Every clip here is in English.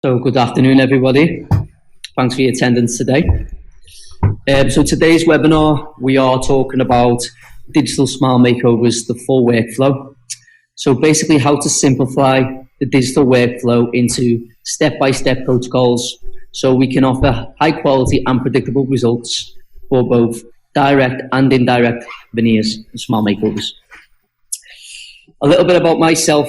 So good afternoon, everybody. Thanks for your attendance today. So today's webinar, we are talking about digital smile makeovers, the full workflow. So basically how to simplify the digital workflow into step-by-step protocols so we can offer high quality and predictable results for both direct and indirect veneers and smile makeovers. A little bit about myself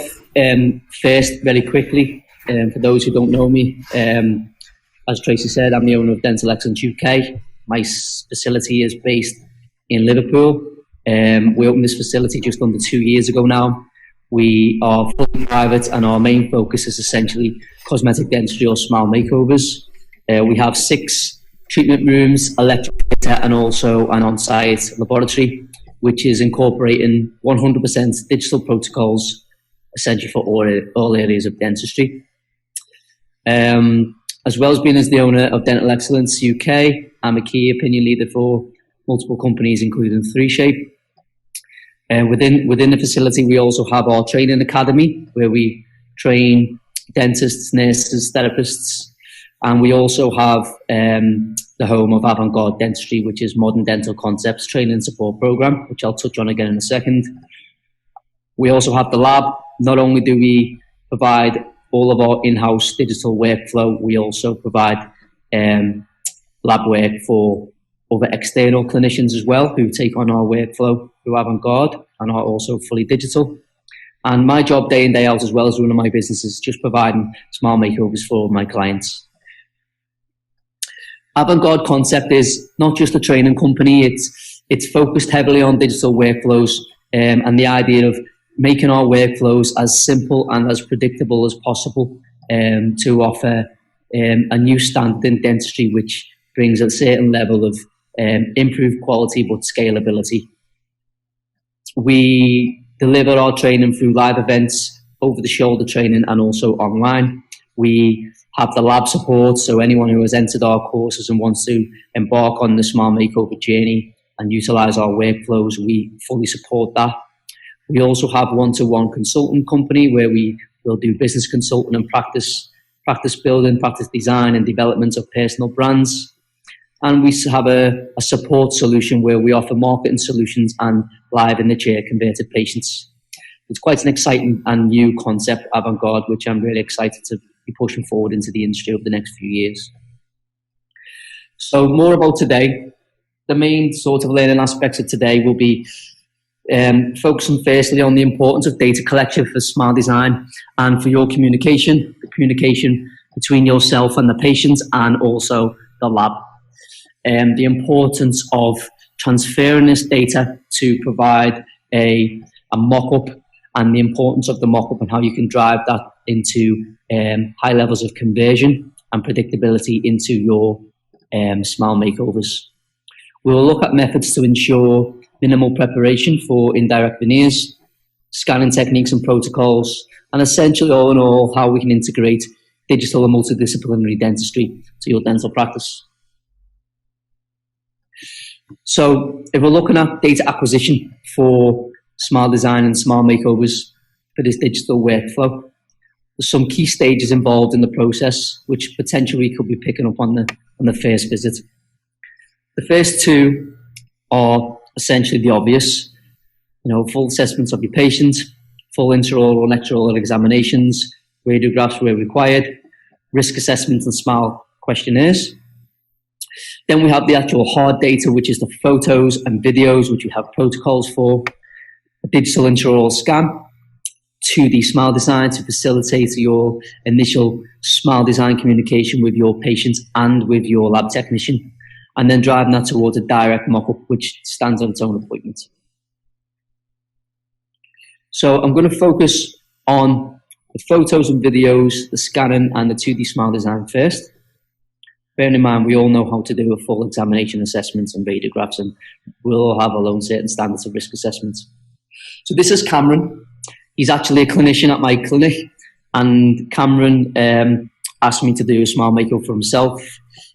first, very quickly. For those who don't know me, as Tracy said, I'm the owner of Dental Excellence UK. My facility is based in Liverpool. We opened this facility just under 2 years ago now. We are fully private and our main focus is essentially cosmetic dentistry or smile makeovers. We have 6 treatment rooms, electric and also an on-site laboratory, which is incorporating 100% digital protocols, essentially for all areas of dentistry. As well as being as the owner of Dental Excellence UK, I'm a key opinion leader for multiple companies, including 3Shape. Within the facility, we also have our training academy, where we train dentists, nurses, therapists, and we also have the home of Avant-Garde Dentistry, which is Modern Dental Concepts Training and Support Program, which I'll touch on again in a second. We also have the lab. Not only do we provide all of our in-house digital workflow, we also provide lab work for other external clinicians as well, who take on our workflow through Avant-Garde and are also fully digital. And my job day in, day out, as well as running my business, is just providing smile makeovers for my clients. Avant-Garde Concept is not just a training company, it's focused heavily on digital workflows and the idea of making our workflows as simple and as predictable as possible to offer a new standard in dentistry, which brings a certain level of improved quality but scalability. We deliver our training through live events, over-the-shoulder training, and also online. We have the lab support, so anyone who has entered our courses and wants to embark on the smile makeover journey and utilize our workflows, we fully support that. We also have one-to-one consultant company where we will do business consulting and practice building, practice design and development of personal brands. And we have a support solution where we offer marketing solutions and live in the chair converted patients. It's quite an exciting and new concept, Avant-Garde, which I'm really excited to be pushing forward into the industry over the next few years. So more about today. The main sort of learning aspects of today will be focusing firstly on the importance of data collection for smile design and for your communication, the communication between yourself and the patient and also the lab. The importance of transferring this data to provide a mock-up and the importance of the mock-up and how you can drive that into high levels of conversion and predictability into your smile makeovers. We'll look at methods to ensure minimal preparation for indirect veneers, scanning techniques and protocols, and essentially all in all, how we can integrate digital and multidisciplinary dentistry to your dental practice. So if we're looking at data acquisition for smile design and smile makeovers for this digital workflow, there's some key stages involved in the process, which potentially could be picking up on the first visit. The first 2 are essentially the obvious, full assessments of your patient, full intraoral and extraoral examinations, radiographs where required, risk assessments and smile questionnaires. Then we have the actual hard data, which is the photos and videos, which we have protocols for, a digital intraoral scan, 2D smile design to facilitate your initial smile design communication with your patient and with your lab technician, and then driving that towards a direct mock-up, which stands on its own appointment. So I'm going to focus on the photos and videos, the scanning and the 2D smile design first. Bearing in mind, we all know how to do a full examination assessments and radiographs, and we'll all have our own certain standards of risk assessments. So this is Cameron. He's actually a clinician at my clinic, and Cameron asked me to do a smile makeover for himself.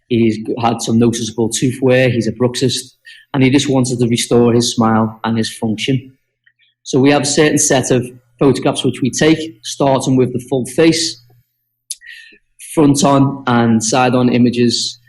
He's had some noticeable tooth wear, he's a bruxist, and he just wanted to restore his smile and his function. So we have a certain set of photographs which we take, starting with the full face. front on and side on images.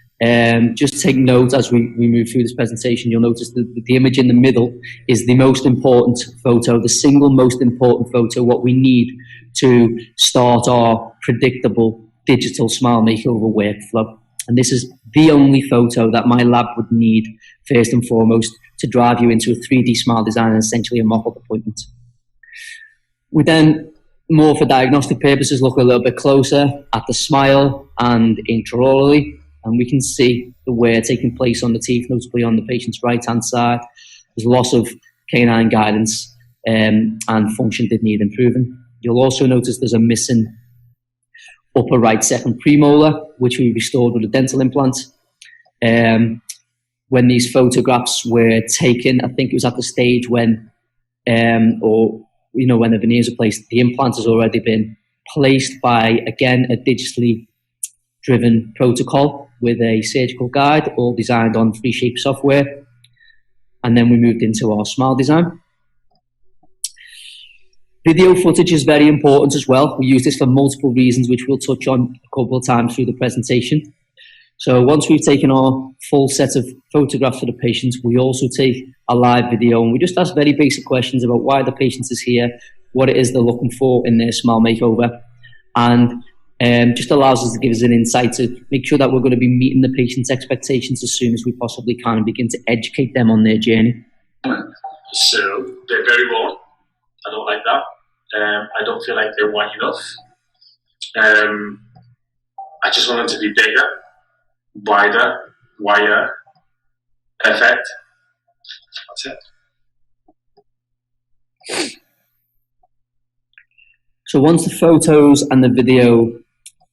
Just take note as we move through this presentation. You'll notice that the image in the middle is the most important photo, the single most important photo, what we need to start our predictable digital smile makeover workflow. And this is the only photo that my lab would need first and foremost to drive you into a 3D smile design and essentially a mock-up appointment. We then, more for diagnostic purposes, look a little bit closer at the smile and intraorally, and we can see the wear taking place on the teeth, notably on the patient's right-hand side. There's loss of canine guidance and function did need improving. You'll also notice there's a missing upper right second premolar, which we restored with a dental implant. When these photographs were taken, I think it was at the stage when, when the veneers are placed, the implant has already been placed by, again, a digitally driven protocol with a surgical guide, all designed on 3Shape software. And then we moved into our smile design. Video footage is very important as well. We use this for multiple reasons, which we'll touch on a couple of times through the presentation. So once we've taken our full set of photographs for the patients, we also take a live video, and we just ask very basic questions about why the patient is here, what it is they're looking for in their smile makeover, and just allows us to give us an insight to make sure that we're going to be meeting the patient's expectations as soon as we possibly can and begin to educate them on their journey. So they're very warm. I don't like that. I don't feel like they're wide enough. I just want them to be bigger, wider, perfect. That's it. So once the photos and the video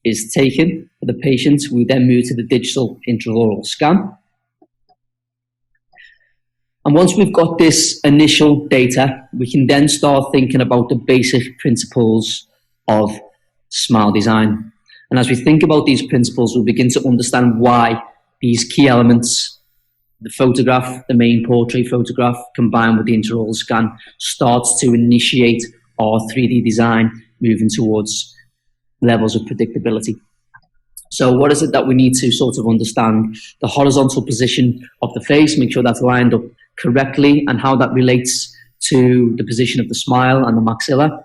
is taken for the patient, we then move to the digital intraoral scan. And once we've got this initial data, we can then start thinking about the basic principles of smile design. And as we think about these principles, we'll begin to understand why these key elements, the photograph, the main portrait photograph, combined with the intraoral scan, starts to initiate our 3D design, moving towards levels of predictability. So what is it that we need to sort of understand? The horizontal position of the face, make sure that's lined up correctly, and how that relates to the position of the smile and the maxilla,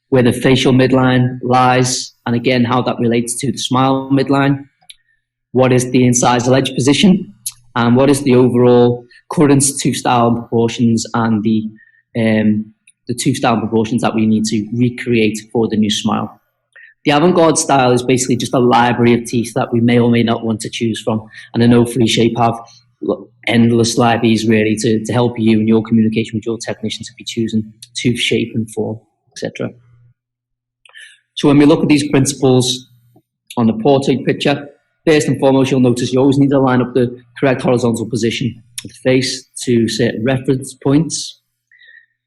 where the facial midline lies, and again, how that relates to the smile midline. What is the incisal edge position, and what is the overall current tooth style proportions and the tooth style proportions that we need to recreate for the new smile. The avant-garde style is basically just a library of teeth that we may or may not want to choose from. And I know 3Shape have endless libraries really to help you in your communication with your technician to be choosing tooth shape and form, etc. So when we look at these principles on the portrait picture, first and foremost, you'll notice you always need to line up the correct horizontal position of the face to certain reference points.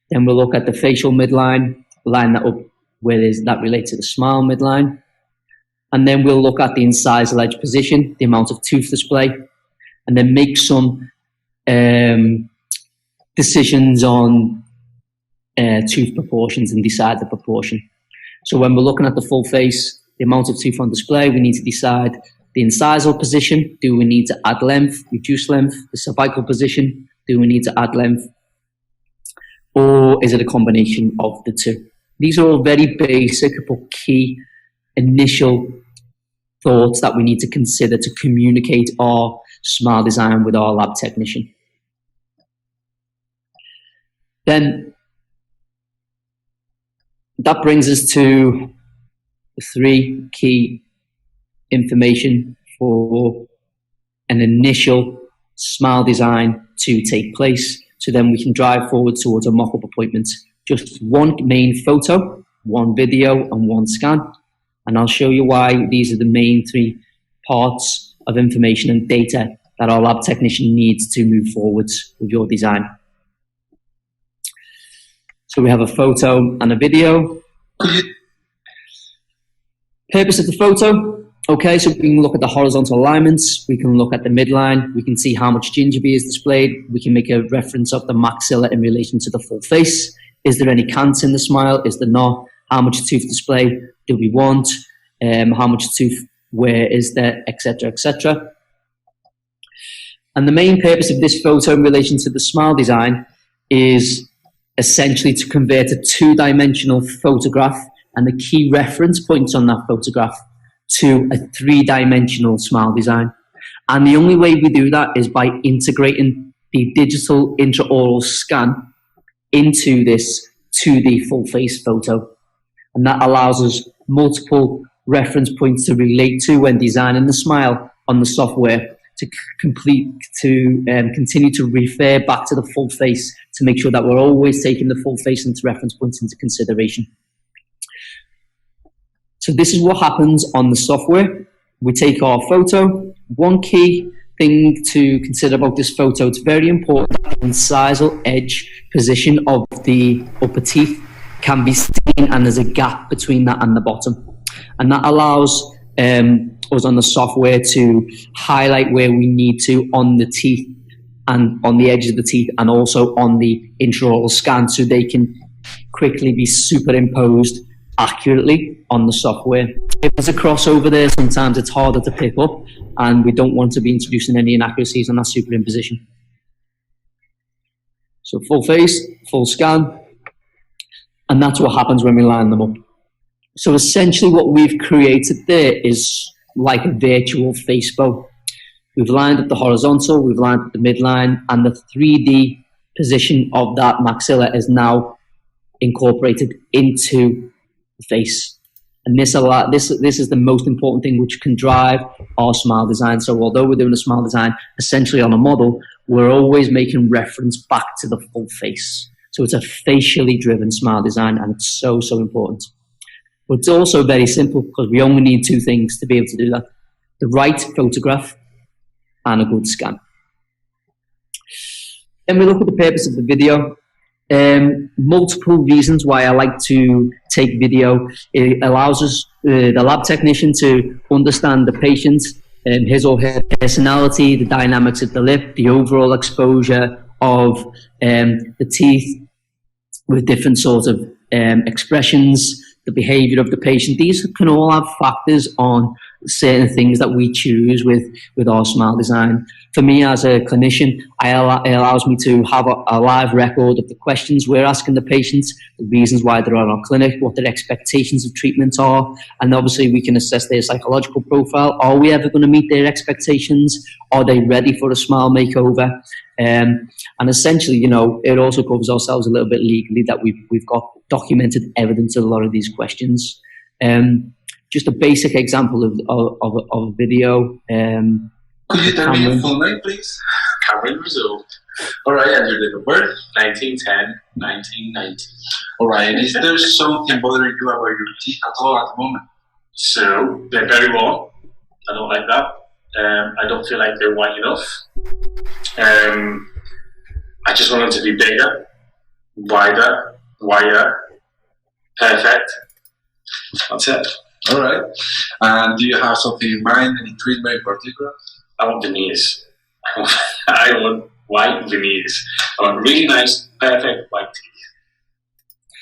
Then we'll look at the facial midline, line that up where that relates to the smile midline. And then we'll look at the incisal edge position, the amount of tooth display, and then make some decisions on tooth proportions and decide the proportion. So when we're looking at the full face, the amount of tooth on display, we need to decide the incisal position. Do we need to add length, reduce length? The cervical position, do we need to add length? Or is it a combination of the two? These are all very basic but key initial thoughts that we need to consider to communicate our smile design with our lab technician. Then that brings us to the three key information for an initial smile design to take place. So then we can drive forward towards a mock-up appointment. Just one main photo, one video, and one scan. And I'll show you why these are the main three parts of information and data that our lab technician needs to move forwards with your design. So we have a photo and a video. Purpose of the photo. Okay, so we can look at the horizontal alignments, we can look at the midline, we can see how much gingiva is displayed, we can make a reference of the maxilla in relation to the full face. Is there any cants in the smile? Is there not? How much tooth display do we want? how much tooth wear is there, etc., etc. And the main purpose of this photo in relation to the smile design is essentially to convert a two-dimensional photograph and the key reference points on that photograph to a three-dimensional smile design. And the only way we do that is by integrating the digital intraoral scan into this 2D full-face photo. And that allows us multiple reference points to relate to when designing the smile on the software to continue to refer back to the full face to make sure that we're always taking the full face and reference points into consideration. So this is what happens on the software. We take our photo. One key thing to consider about this photo, it's very important that the incisal edge position of the upper teeth can be seen, and there's a gap between that and the bottom. And that allows us on the software to highlight where we need to on the teeth and on the edge of the teeth, and also on the intraoral scan, so they can quickly be superimposed accurately on the software. If there's a crossover there, sometimes it's harder to pick up, and we don't want to be introducing any inaccuracies on that superimposition. So full face, full scan, and that's what happens when we line them up. So essentially what we've created there is like a virtual face bow. We've lined up the horizontal, we've lined up the midline, and the 3D position of that maxilla is now incorporated into the face. And this is the most important thing which can drive our smile design. So although we're doing a smile design essentially on a model, we're always making reference back to the full face. So it's a facially driven smile design, and it's so, so important. But it's also very simple, because we only need two things to be able to do that: the right photograph and a good scan. Then we look at the purpose of the video. Multiple reasons why I like to take video. It allows us, the lab technician, to understand the patient, his or her personality, the dynamics of the lip, the overall exposure of the teeth with different sorts of expressions, the behavior of the patient. These can all have factors on certain things that we choose with our smile design. For me as a clinician, it allows me to have a live record of the questions we're asking the patients, the reasons why they're in our clinic, what their expectations of treatment are, and obviously we can assess their psychological profile. Are we ever going to meet their expectations? Are they ready for a smile makeover? And essentially, you know, it also covers ourselves a little bit legally, that we've got documented evidence of a lot of these questions. Just a basic example of a video. Could you tell me your full name, please? Cameron Rizzo. All right, and your date of birth? 1910, 1990. All right, and is there something bothering you about your teeth at all at the moment? So they're very long. I don't like that. I don't feel like they're white enough. I just want them to be bigger, wider, perfect. That's it. All right. And do you have something in mind, any treatment in particular? I want veneers. I want white veneers. I want really nice, perfect white teeth.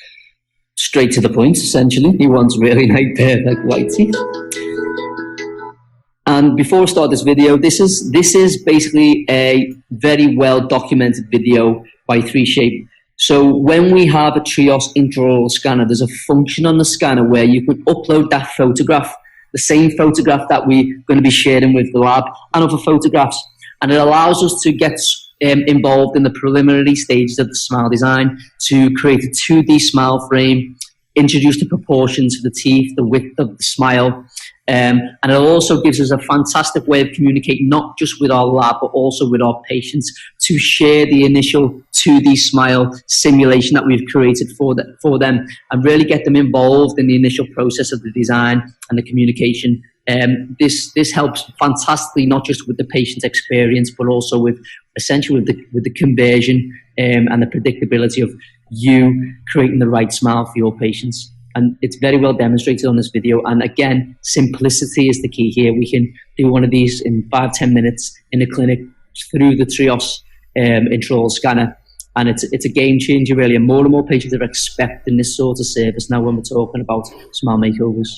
Straight to the point, essentially. He wants really nice, perfect white teeth. And before I start this video, this is basically a very well documented video by 3Shape. So when we have a Trios intraoral scanner, there's a function on the scanner where you can upload that photograph, the same photograph that we're going to be sharing with the lab, and other photographs. And it allows us to get involved in the preliminary stages of the smile design to create a 2D smile frame, introduce the proportions of the teeth, the width of the smile. And it also gives us a fantastic way of communicating, not just with our lab, but also with our patients, to share the initial 2D smile simulation that we've created for them, and really get them involved in the initial process of the design and the communication. This helps fantastically, not just with the patient experience, but also with essentially with the conversion and the predictability of you creating the right smile for your patients. And it's very well demonstrated on this video. And again, simplicity is the key here. We can do one of these in 5-10 minutes in a clinic through the Trios intraoral scanner. And it's a game changer, really. And more patients are expecting this sort of service now when we're talking about smile makeovers.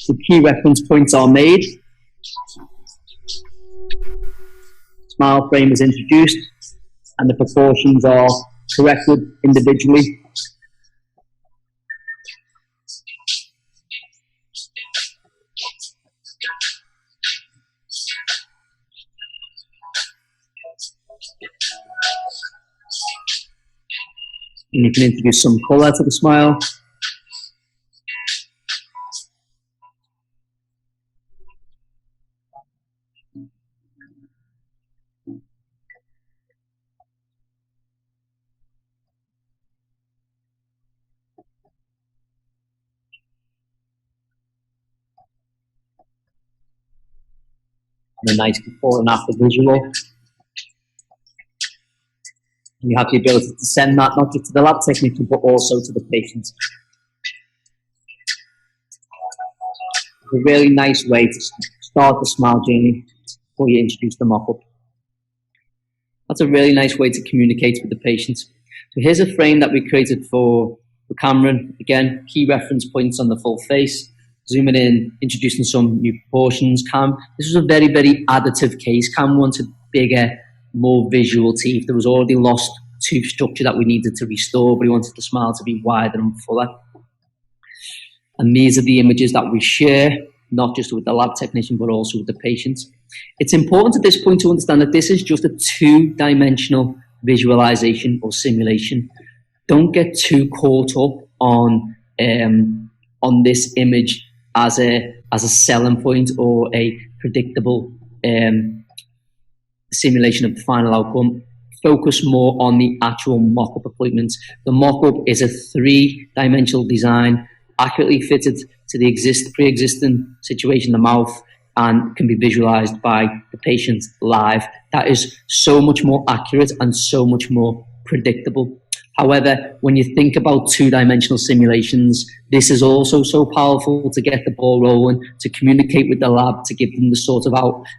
So key reference points are made. Smile frame is introduced, and the proportions are corrected individually. And you can introduce some colour to the smile. And a nice before and after visual. And you have the ability to send that not just to the lab technician, but also to the patient. It's a really nice way to start the smile journey before you introduce the mock-up. That's a really nice way to communicate with the patient. So here's a frame that we created for Cameron. Again, key reference points on the full face. Zooming in, introducing some new proportions. Cam, this was a very, very additive case. Cam wanted bigger, more visual teeth. There was already lost tooth structure that we needed to restore, but he wanted the smile to be wider and fuller. And these are the images that we share, not just with the lab technician, but also with the patient. It's important at this point to understand that this is just a two-dimensional visualization or simulation. Don't get too caught up on this image as a selling point or a predictable simulation of the final outcome. Focus more on the actual mock-up appointment. The mock-up is a three-dimensional design, accurately fitted to the pre-existing situation in the mouth, and can be visualized by the patient live. That is so much more accurate and so much more predictable. However, when you think about two-dimensional simulations, this is also so powerful to get the ball rolling, to communicate with the lab, to give them the sort of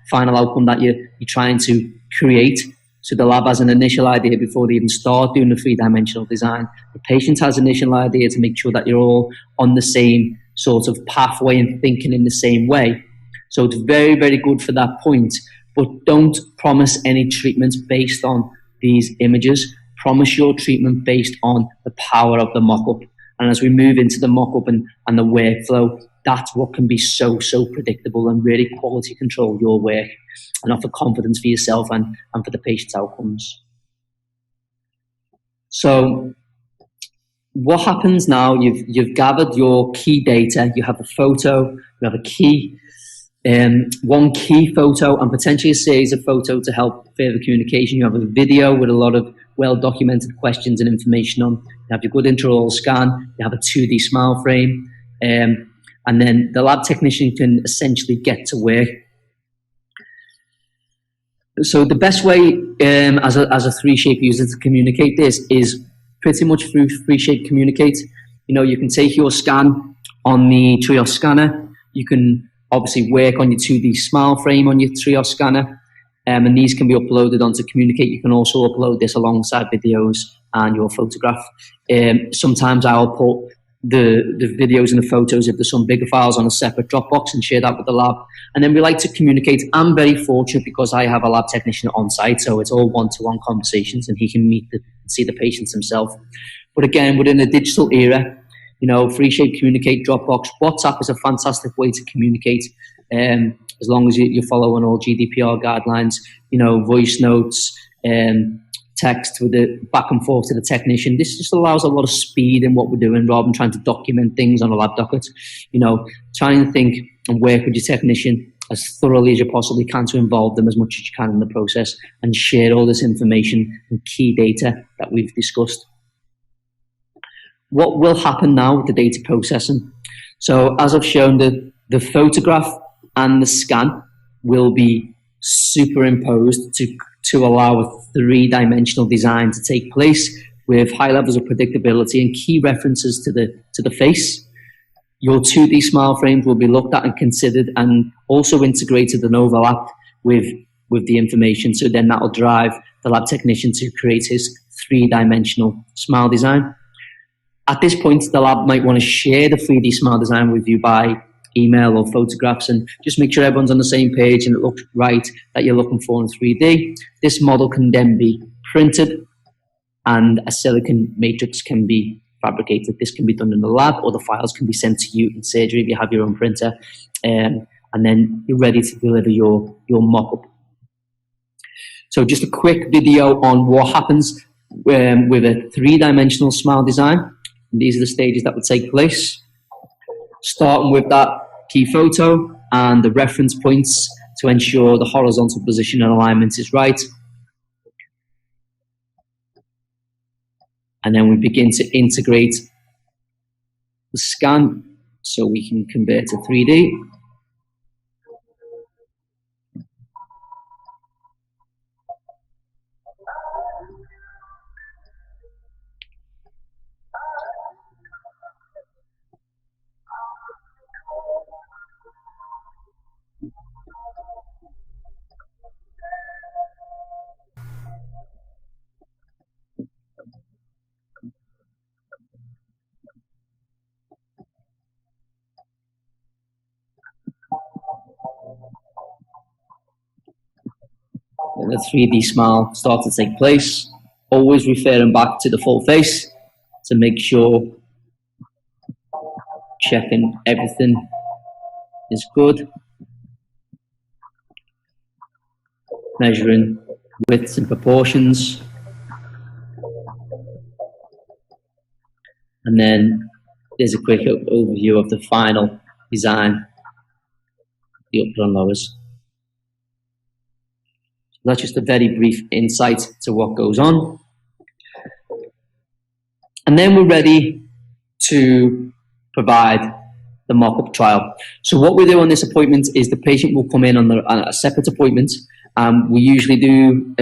final outcome that you're trying to create. So the lab has an initial idea before they even start doing the three-dimensional design. The patient has an initial idea to make sure that you're all on the same sort of pathway and thinking in the same way. So it's very, very good for that point. But don't promise any treatment based on these images. Promise your treatment based on the power of the mock-up. And as we move into the mock-up and the workflow, that's what can be so, so predictable and really quality control your work and offer confidence for yourself and for the patient's outcomes. So what happens now, you've gathered your key data, you have a photo, you have a key, one key photo and potentially a series of photos to help further communication. You have a video with a lot of well-documented questions and information on. You have your good intraoral scan, you have a 2D smile frame, and then the lab technician can essentially get to work. So the best way as a 3Shape user to communicate this is pretty much through 3Shape Communicate. You know, you can take your scan on the Trios scanner. You can obviously work on your 2D smile frame on your Trios scanner. And these can be uploaded onto Communicate. You can also upload this alongside videos and your photograph. Sometimes I'll put the videos and the photos, if there's some bigger files, on a separate Dropbox and share that with the lab. And then we like to communicate. I'm very fortunate because I have a lab technician on site, so it's all one-to-one conversations and he can see the patients himself. But again, within the digital era, you know, 3Shape Communicate, Dropbox, WhatsApp is a fantastic way to communicate. As long as you're following all GDPR guidelines, you know, voice notes, text with the back and forth to the technician. This just allows a lot of speed in what we're doing rather than trying to document things on a lab docket. You know, try and think and work with your technician as thoroughly as you possibly can to involve them as much as you can in the process and share all this information and key data that we've discussed. What will happen now with the data processing? So as I've shown, the photograph and the scan will be superimposed to allow a three-dimensional design to take place with high levels of predictability and key references to the face. Your 2D smile frames will be looked at and considered and also integrated and overlapped with the information. So then that will drive the lab technician to create his three-dimensional smile design. At this point, the lab might want to share the 3D smile design with you by email or photographs, and just make sure everyone's on the same page and it looks right that you're looking for in 3D. This model can then be printed and a silicon matrix can be fabricated. This can be done in the lab, or the files can be sent to you in surgery if you have your own printer, and then you're ready to deliver your mock-up. So just a quick video on what happens with a three-dimensional smile design. And these are the stages that would take place, starting with that key photo and the reference points to ensure the horizontal position and alignment is right. And then we begin to integrate the scan so we can convert to 3D. And the 3D smile starts to take place, always referring back to the full face to make sure, checking everything is good, measuring widths and proportions, and then there's a quick overview of the final design, the upper and lowers. That's just a very brief insight to what goes on. And then we're ready to provide the mock-up trial. So what we do on this appointment is the patient will come in on a separate appointment. We usually do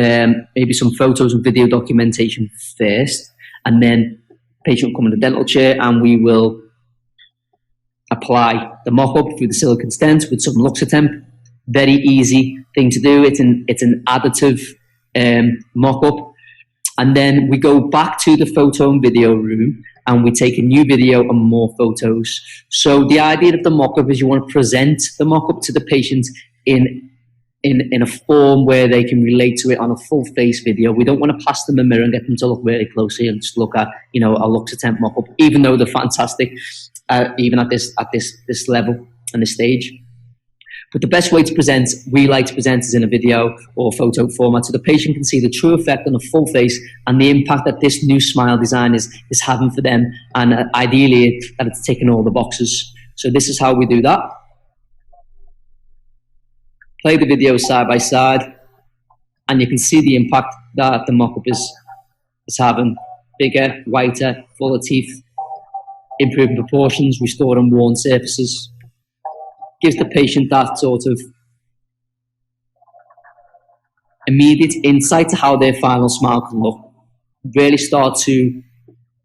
maybe some photos and video documentation first, and then the patient will come in a dental chair and we will apply the mock-up through the silicone stent with some Luxatemp. Very easy thing to do. It's an additive mock-up, and then we go back to the photo and video room and we take a new video and more photos. So the idea of the mock-up is you want to present the mock-up to the patient in a form where they can relate to it on a full face video. We don't want to pass them a mirror and get them to look really closely and just look at, a Luxatemp mock-up, even though they're fantastic, even at this level and this stage. But the best way to present, we like to present, is in a video or photo format, so the patient can see the true effect on a full face and the impact that this new smile design is having for them, and ideally that it's ticking all the boxes. So this is how we do that. Play the video side by side, and you can see the impact that the mock-up is having. Bigger, whiter, fuller teeth, improving proportions, restoring worn surfaces. Gives the patient that sort of immediate insight to how their final smile can look. Really start to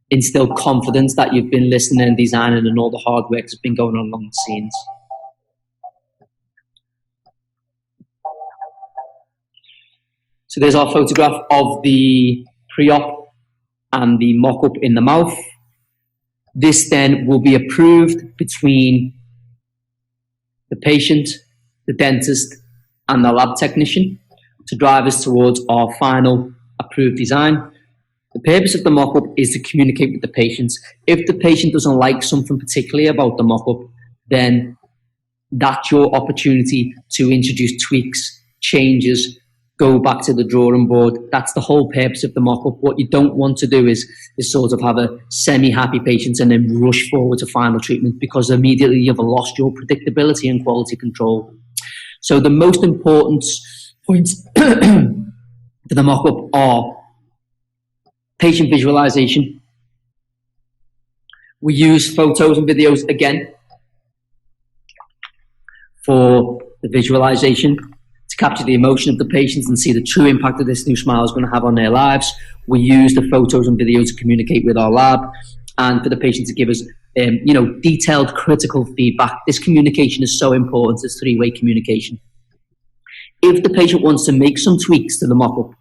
instill confidence that you've been listening and designing and all the hard work has been going on along the scenes. So there's our photograph of the pre-op and the mock-up in the mouth. This then will be approved between the patient, the dentist, and the lab technician to drive us towards our final approved design. The purpose of the mock-up is to communicate with the patient. If the patient doesn't like something particularly about the mock-up, then that's your opportunity to introduce tweaks, changes, go back to the drawing board. That's the whole purpose of the mock-up. What you don't want to do is sort of have a semi-happy patient and then rush forward to final treatment, because immediately you've lost your predictability and quality control. So the most important points for the mock-up are patient visualization. We use photos and videos again for the visualization, to capture the emotion of the patients and see the true impact that this new smile is going to have on their lives. We use the photos and videos to communicate with our lab, and for the patient to give us detailed critical feedback. This communication is so important. It's three-way communication. If the patient wants to make some tweaks to the mock-up,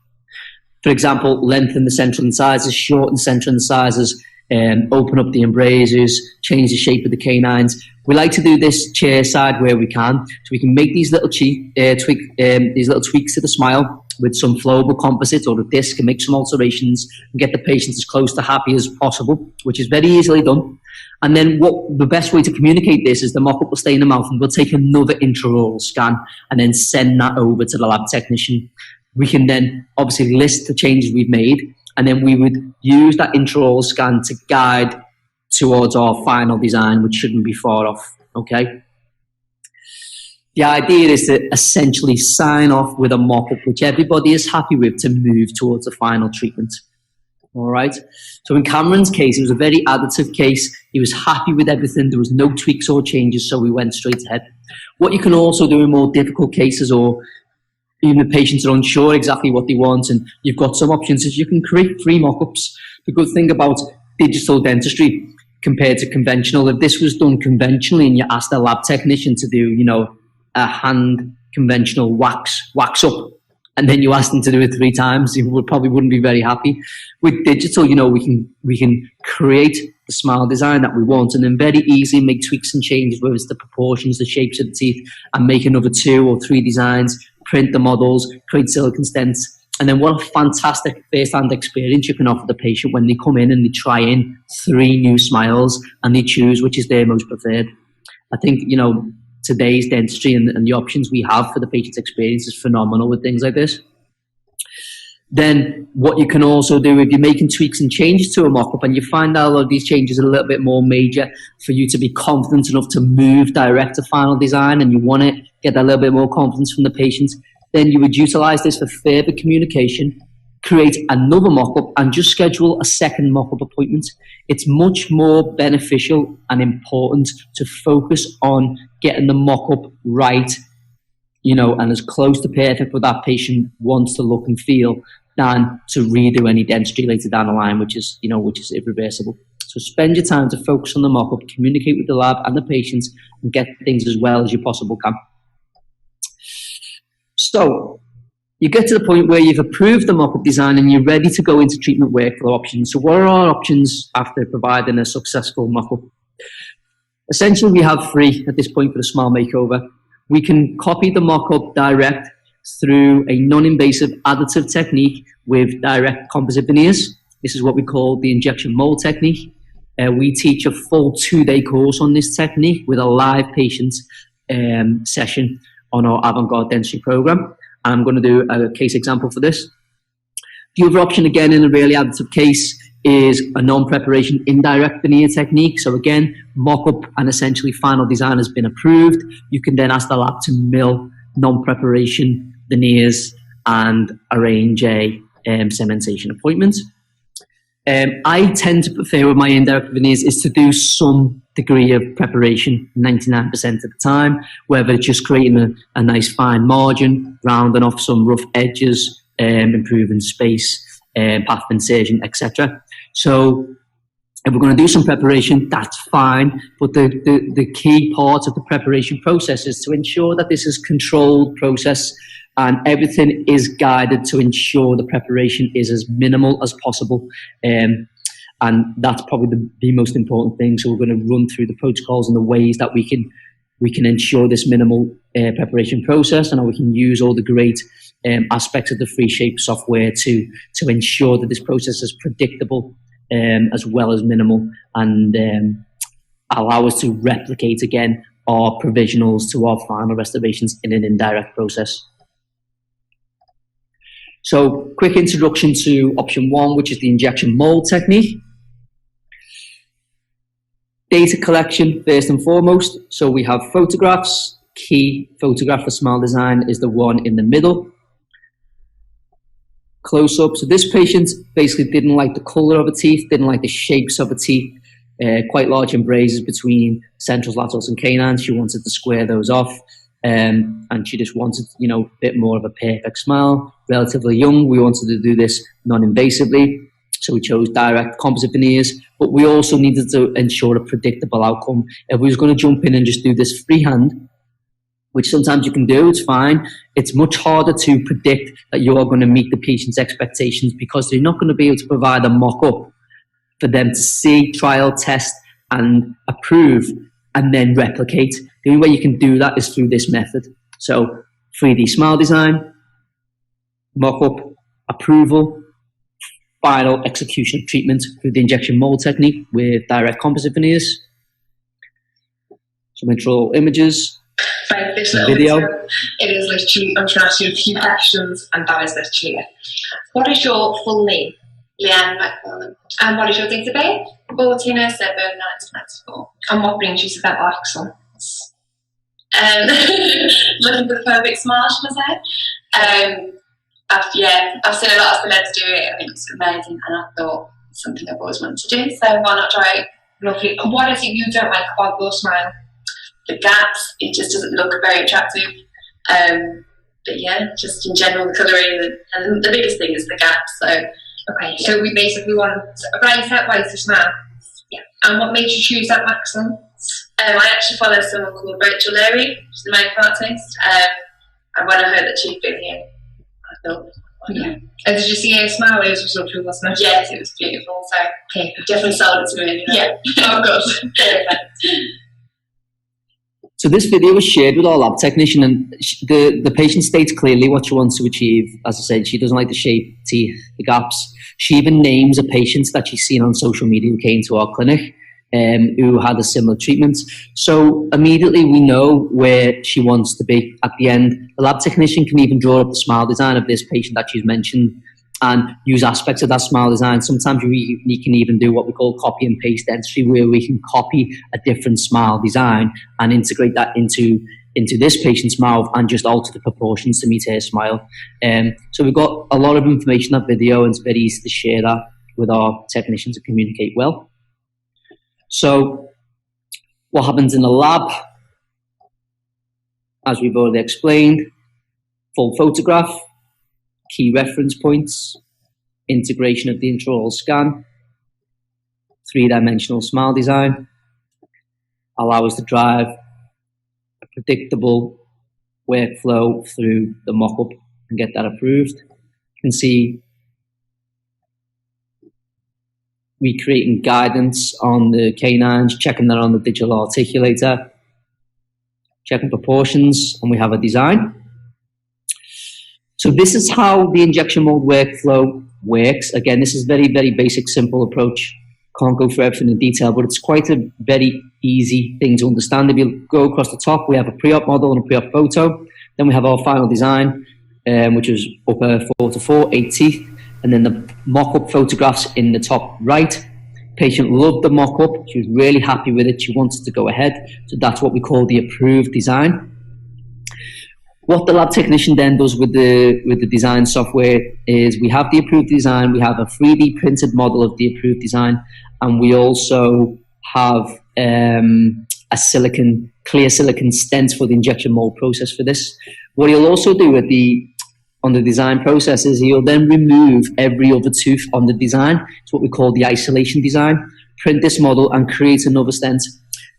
for example, lengthen the central incisors, shorten central incisors, open up the embrasures, change the shape of the canines. We like to do this chair side where we can, so we can make these little tweaks to the smile with some flowable composite or a disc and make some alterations and get the patient as close to happy as possible, which is very easily done. And then the best way to communicate this is the mock-up will stay in the mouth and we'll take another intraoral scan and then send that over to the lab technician. We can then obviously list the changes we've made, and then we would use that intraoral scan to guide towards our final design, which shouldn't be far off, okay? The idea is to essentially sign off with a mock-up which everybody is happy with to move towards the final treatment. All right. So in Cameron's case, it was a very additive case. He was happy with everything. There was no tweaks or changes, so we went straight ahead. What you can also do in more difficult cases, or even the patients are unsure exactly what they want, and you've got some options, is you can create free mock-ups. The good thing about digital dentistry compared to conventional, if this was done conventionally and you asked a lab technician to do, a hand conventional wax up, and then you asked them to do it 3 times, you probably wouldn't be very happy. With digital, we can create the smile design that we want and then very easily make tweaks and changes, whether it's the proportions, the shapes of the teeth, and make another 2 or 3 designs, print the models, create silicone stents. And then what a fantastic first-hand experience you can offer the patient when they come in and they try in 3 new smiles and they choose which is their most preferred. I think, today's dentistry and the options we have for the patient's experience is phenomenal with things like this. Then what you can also do, if you're making tweaks and changes to a mock-up and you find out a lot of these changes are a little bit more major for you to be confident enough to move direct to final design, and you want to get a little bit more confidence from the patient, then you would utilize this for further communication, create another mock-up and just schedule a second mock-up appointment. It's much more beneficial and important to focus on getting the mock-up right, and as close to perfect what that patient wants to look and feel, than to redo any dentistry later down the line, which is irreversible. So spend your time to focus on the mock-up, communicate with the lab and the patients, and get things as well as you possibly can. So you get to the point where you've approved the mock-up design and you're ready to go into treatment workflow options. So what are our options after providing a successful mock-up? Essentially, we have 3 at this point for the Smile Makeover. We can copy the mock-up direct through a non-invasive additive technique with direct composite veneers. This is what we call the injection mold technique. We teach a full 2-day course on this technique with a live patient session on our Avant-Garde Dentistry program. And I'm going to do a case example for this. The other option, again, in a really additive case, is a non-preparation indirect veneer technique. So again, mock-up and essentially final design has been approved. You can then ask the lab to mill non-preparation veneers and arrange a cementation appointment. I tend to prefer with my indirect veneers is to do some degree of preparation 99% of the time, whether it's just creating a nice fine margin, rounding off some rough edges, improving space, path of insertion, etc. So if we're going to do some preparation, that's fine, but the key part of the preparation process is to ensure that this is a controlled process and everything is guided to ensure the preparation is as minimal as possible. And that's probably the most important thing. So we're going to run through the protocols and the ways that we can ensure this minimal preparation process, and how we can use all the great aspects of the FreeShape software to ensure that this process is predictable as well as minimal, and allow us to replicate again our provisionals to our final restorations in an indirect process. So quick introduction to option 1, which is the injection mold technique. Data collection first and foremost. So we have photographs. Key photograph for Smile Design is the one in the middle. Close up. So this patient basically didn't like the color of the teeth, didn't like the shapes of the teeth, quite large embrasures between centrals, laterals and canines. She wanted to square those off. And she just wanted, a bit more of a perfect smile. Relatively young, we wanted to do this non-invasively, so we chose direct composite veneers, but we also needed to ensure a predictable outcome. If we was going to jump in and just do this freehand, which sometimes you can do, it's fine, it's much harder to predict that you are going to meet the patient's expectations, because they're not going to be able to provide a mock-up for them to see, trial, test, and approve, and then replicate. The only way you can do that is through this method. So 3D smile design, mock-up, approval, final execution of treatment through the injection mold technique with direct composite veneers. Some intro images. Right, this little video. It is literally, I'm trying to ask you a few questions, and that is literally it. What is your full name? Leanne McMillan. And what is your date of birth? 14/7/1994. And what brings you to Dental Excellence? Looking for the perfect smile, should I say? I've seen a lot of celebs do it, and it looks amazing, and I thought it's something I've always wanted to do, so why not try it? Lovely. And what is it you don't like about your smile? The gaps, it just doesn't look very attractive. But yeah, just in general, the colouring, and the biggest thing is the gaps. So, okay, so we basically want a brighter smile. Yeah. And what made you choose that Maxim? I actually follow someone called Rachel Leary, she's a makeup artist. And when I heard that she'd been here, I thought, yeah. And did you see her smile? It was lovely, wasn't it? Yes, it was beautiful. So, okay. Definitely sold it to me. You know? Yeah. Oh, good. Perfect. So this video was shared with our lab technician, and the patient states clearly what she wants to achieve. As I said, she doesn't like the shape, teeth, the gaps. She even names a patient that she's seen on social media who came to our clinic, who had a similar treatment. So immediately we know where she wants to be at the end. The lab technician can even draw up the smile design of this patient that she's mentioned and use aspects of that smile design. Sometimes we can even do what we call copy and paste dentistry, where we can copy a different smile design and integrate that into this patient's mouth and just alter the proportions to meet her smile. So we've got a lot of information in that video, and it's very easy to share that with our technicians to communicate well. So what happens in the lab, as we've already explained, full photograph, key reference points, integration of the intraoral scan, three-dimensional smile design, allow us to drive a predictable workflow through the mock-up and get that approved. You can see recreating guidance on the canines, checking that on the digital articulator, checking proportions, and we have a design. So this is how the injection mold workflow works. Again, this is very, very basic, simple approach. Can't go through everything in detail, but it's quite a very easy thing to understand. If you go across the top, we have a pre-op model and a pre-op photo. Then we have our final design, which is upper 4 to 4, 8 teeth. And then the mock-up photographs in the top right. Patient loved the mock-up. She was really happy with it. She wanted to go ahead. So that's what we call the approved design. What the lab technician then does with the design software is we have the approved design, we have a 3D printed model of the approved design, and we also have a clear silicon stent for the injection mold process for this. What he'll also do on the design process is he'll then remove every other tooth on the design. It's what we call the isolation design. Print this model and create another stent.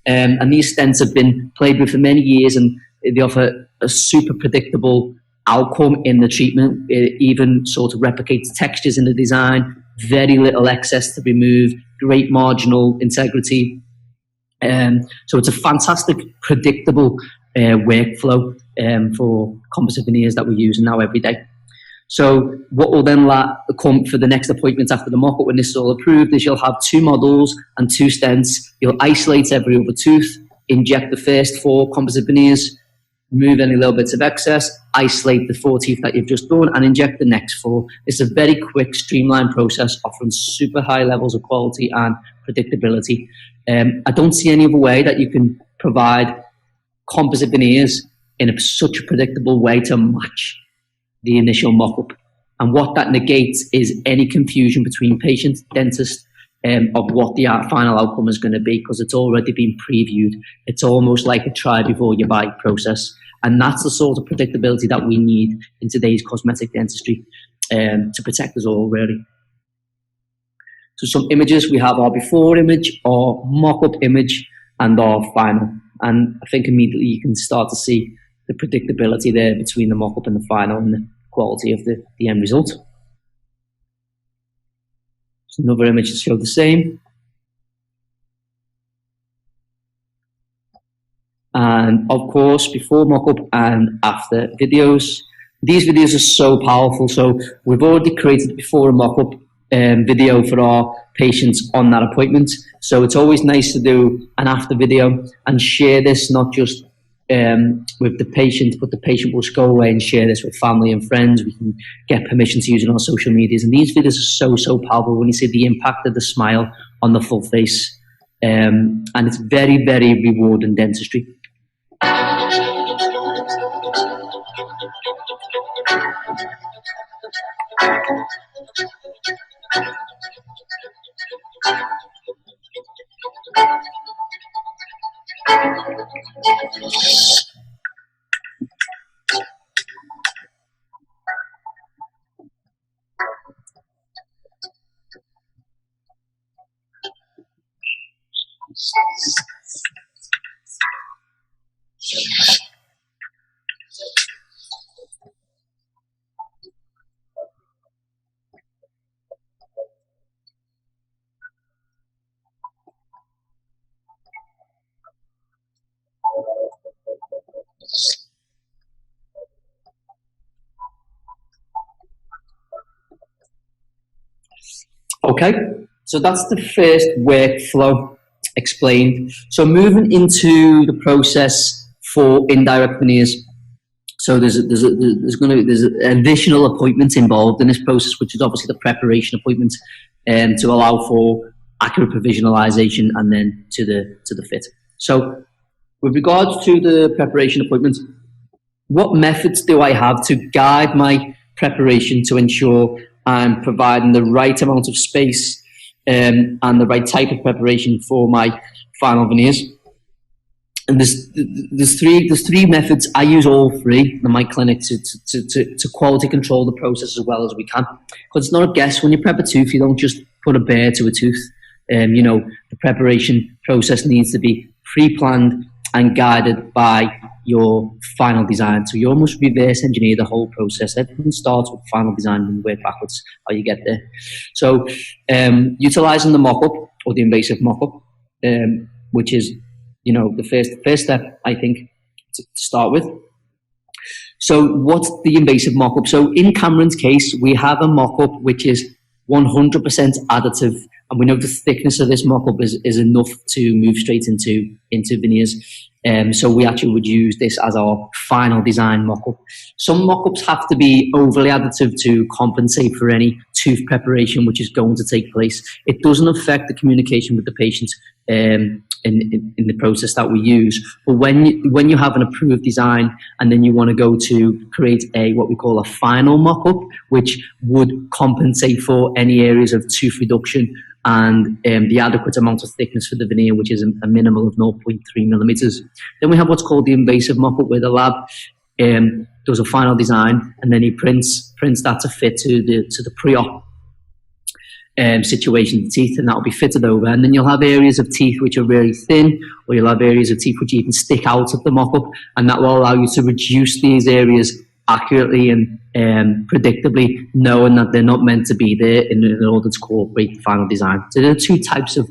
And these stents have been played with for many years, and they offer a super predictable outcome in the treatment. It even sort of replicates textures in the design, very little excess to remove, great marginal integrity. So it's a fantastic, predictable workflow for composite veneers that we're using now every day. So what will then come for the next appointment after the mock-up when this is all approved is you'll have 2 models and 2 stents. You'll isolate every other tooth, inject the first 4 composite veneers, remove any little bits of excess, isolate the 4 teeth that you've just done, and inject the next 4. It's a very quick, streamlined process offering super high levels of quality and predictability. I don't see any other way that you can provide composite veneers in such a predictable way to match the initial mock-up. And what that negates is any confusion between patient, dentist, of what the final outcome is going to be, because it's already been previewed. It's almost like a try before you buy process. And that's the sort of predictability that we need in today's cosmetic dentistry to protect us all, really. So some images, we have our before image, our mock-up image, and our final. And I think immediately you can start to see the predictability there between the mock-up and the final and the quality of the end result. So another image to show the same. And of course, before mock-up and after videos. These videos are so powerful. So we've already created before a mock-up video for our patients on that appointment. So it's always nice to do an after video and share this, not just with the patient, but the patient will go away and share this with family and friends. We can get permission to use it on our social medias. And these videos are so powerful when you see the impact of the smile on the full face. And it's very, very rewarding dentistry. Okay, so that's the first workflow explained. So moving into the process for indirect veneers. So there's additional appointments involved in this process, which is obviously the preparation appointment, to allow for accurate provisionalization and then to the fit. So with regards to the preparation appointment, what methods do I have to guide my preparation to ensure I'm providing the right amount of space and the right type of preparation for my final veneers? And there's three methods. I use all three in my clinic to quality control the process as well as we can. Because it's not a guess. When you prep a tooth, you don't just put a burr to a tooth. The preparation process needs to be pre-planned and guided by your final design. So you almost reverse engineer the whole process. Everything starts with final design and work backwards how you get there. So utilizing the mock-up or the invasive mock-up, which is the first step, I think, to start with. So what's the invasive mock-up? So in Cameron's case, we have a mock-up which is 100% additive, and we know the thickness of this mock-up is enough to move straight into veneers. So we actually would use this as our final design mock-up. Some mock-ups have to be overly additive to compensate for any tooth preparation which is going to take place. It doesn't affect the communication with the patient in the process that we use. But when you have an approved design and then you want to go to create what we call a final mock-up, which would compensate for any areas of tooth reduction and the adequate amount of thickness for the veneer, which is a minimal of 0.3 millimeters. Then we have what's called the invasive mock-up, where the lab does a final design and then he prints that to fit to the pre-op situation of the teeth, and that will be fitted over. And then you'll have areas of teeth which are really thin, or you'll have areas of teeth which even stick out of the mock-up, and that will allow you to reduce these areas accurately and predictably, knowing that they're not meant to be there in order to incorporate the final design. So there are two types of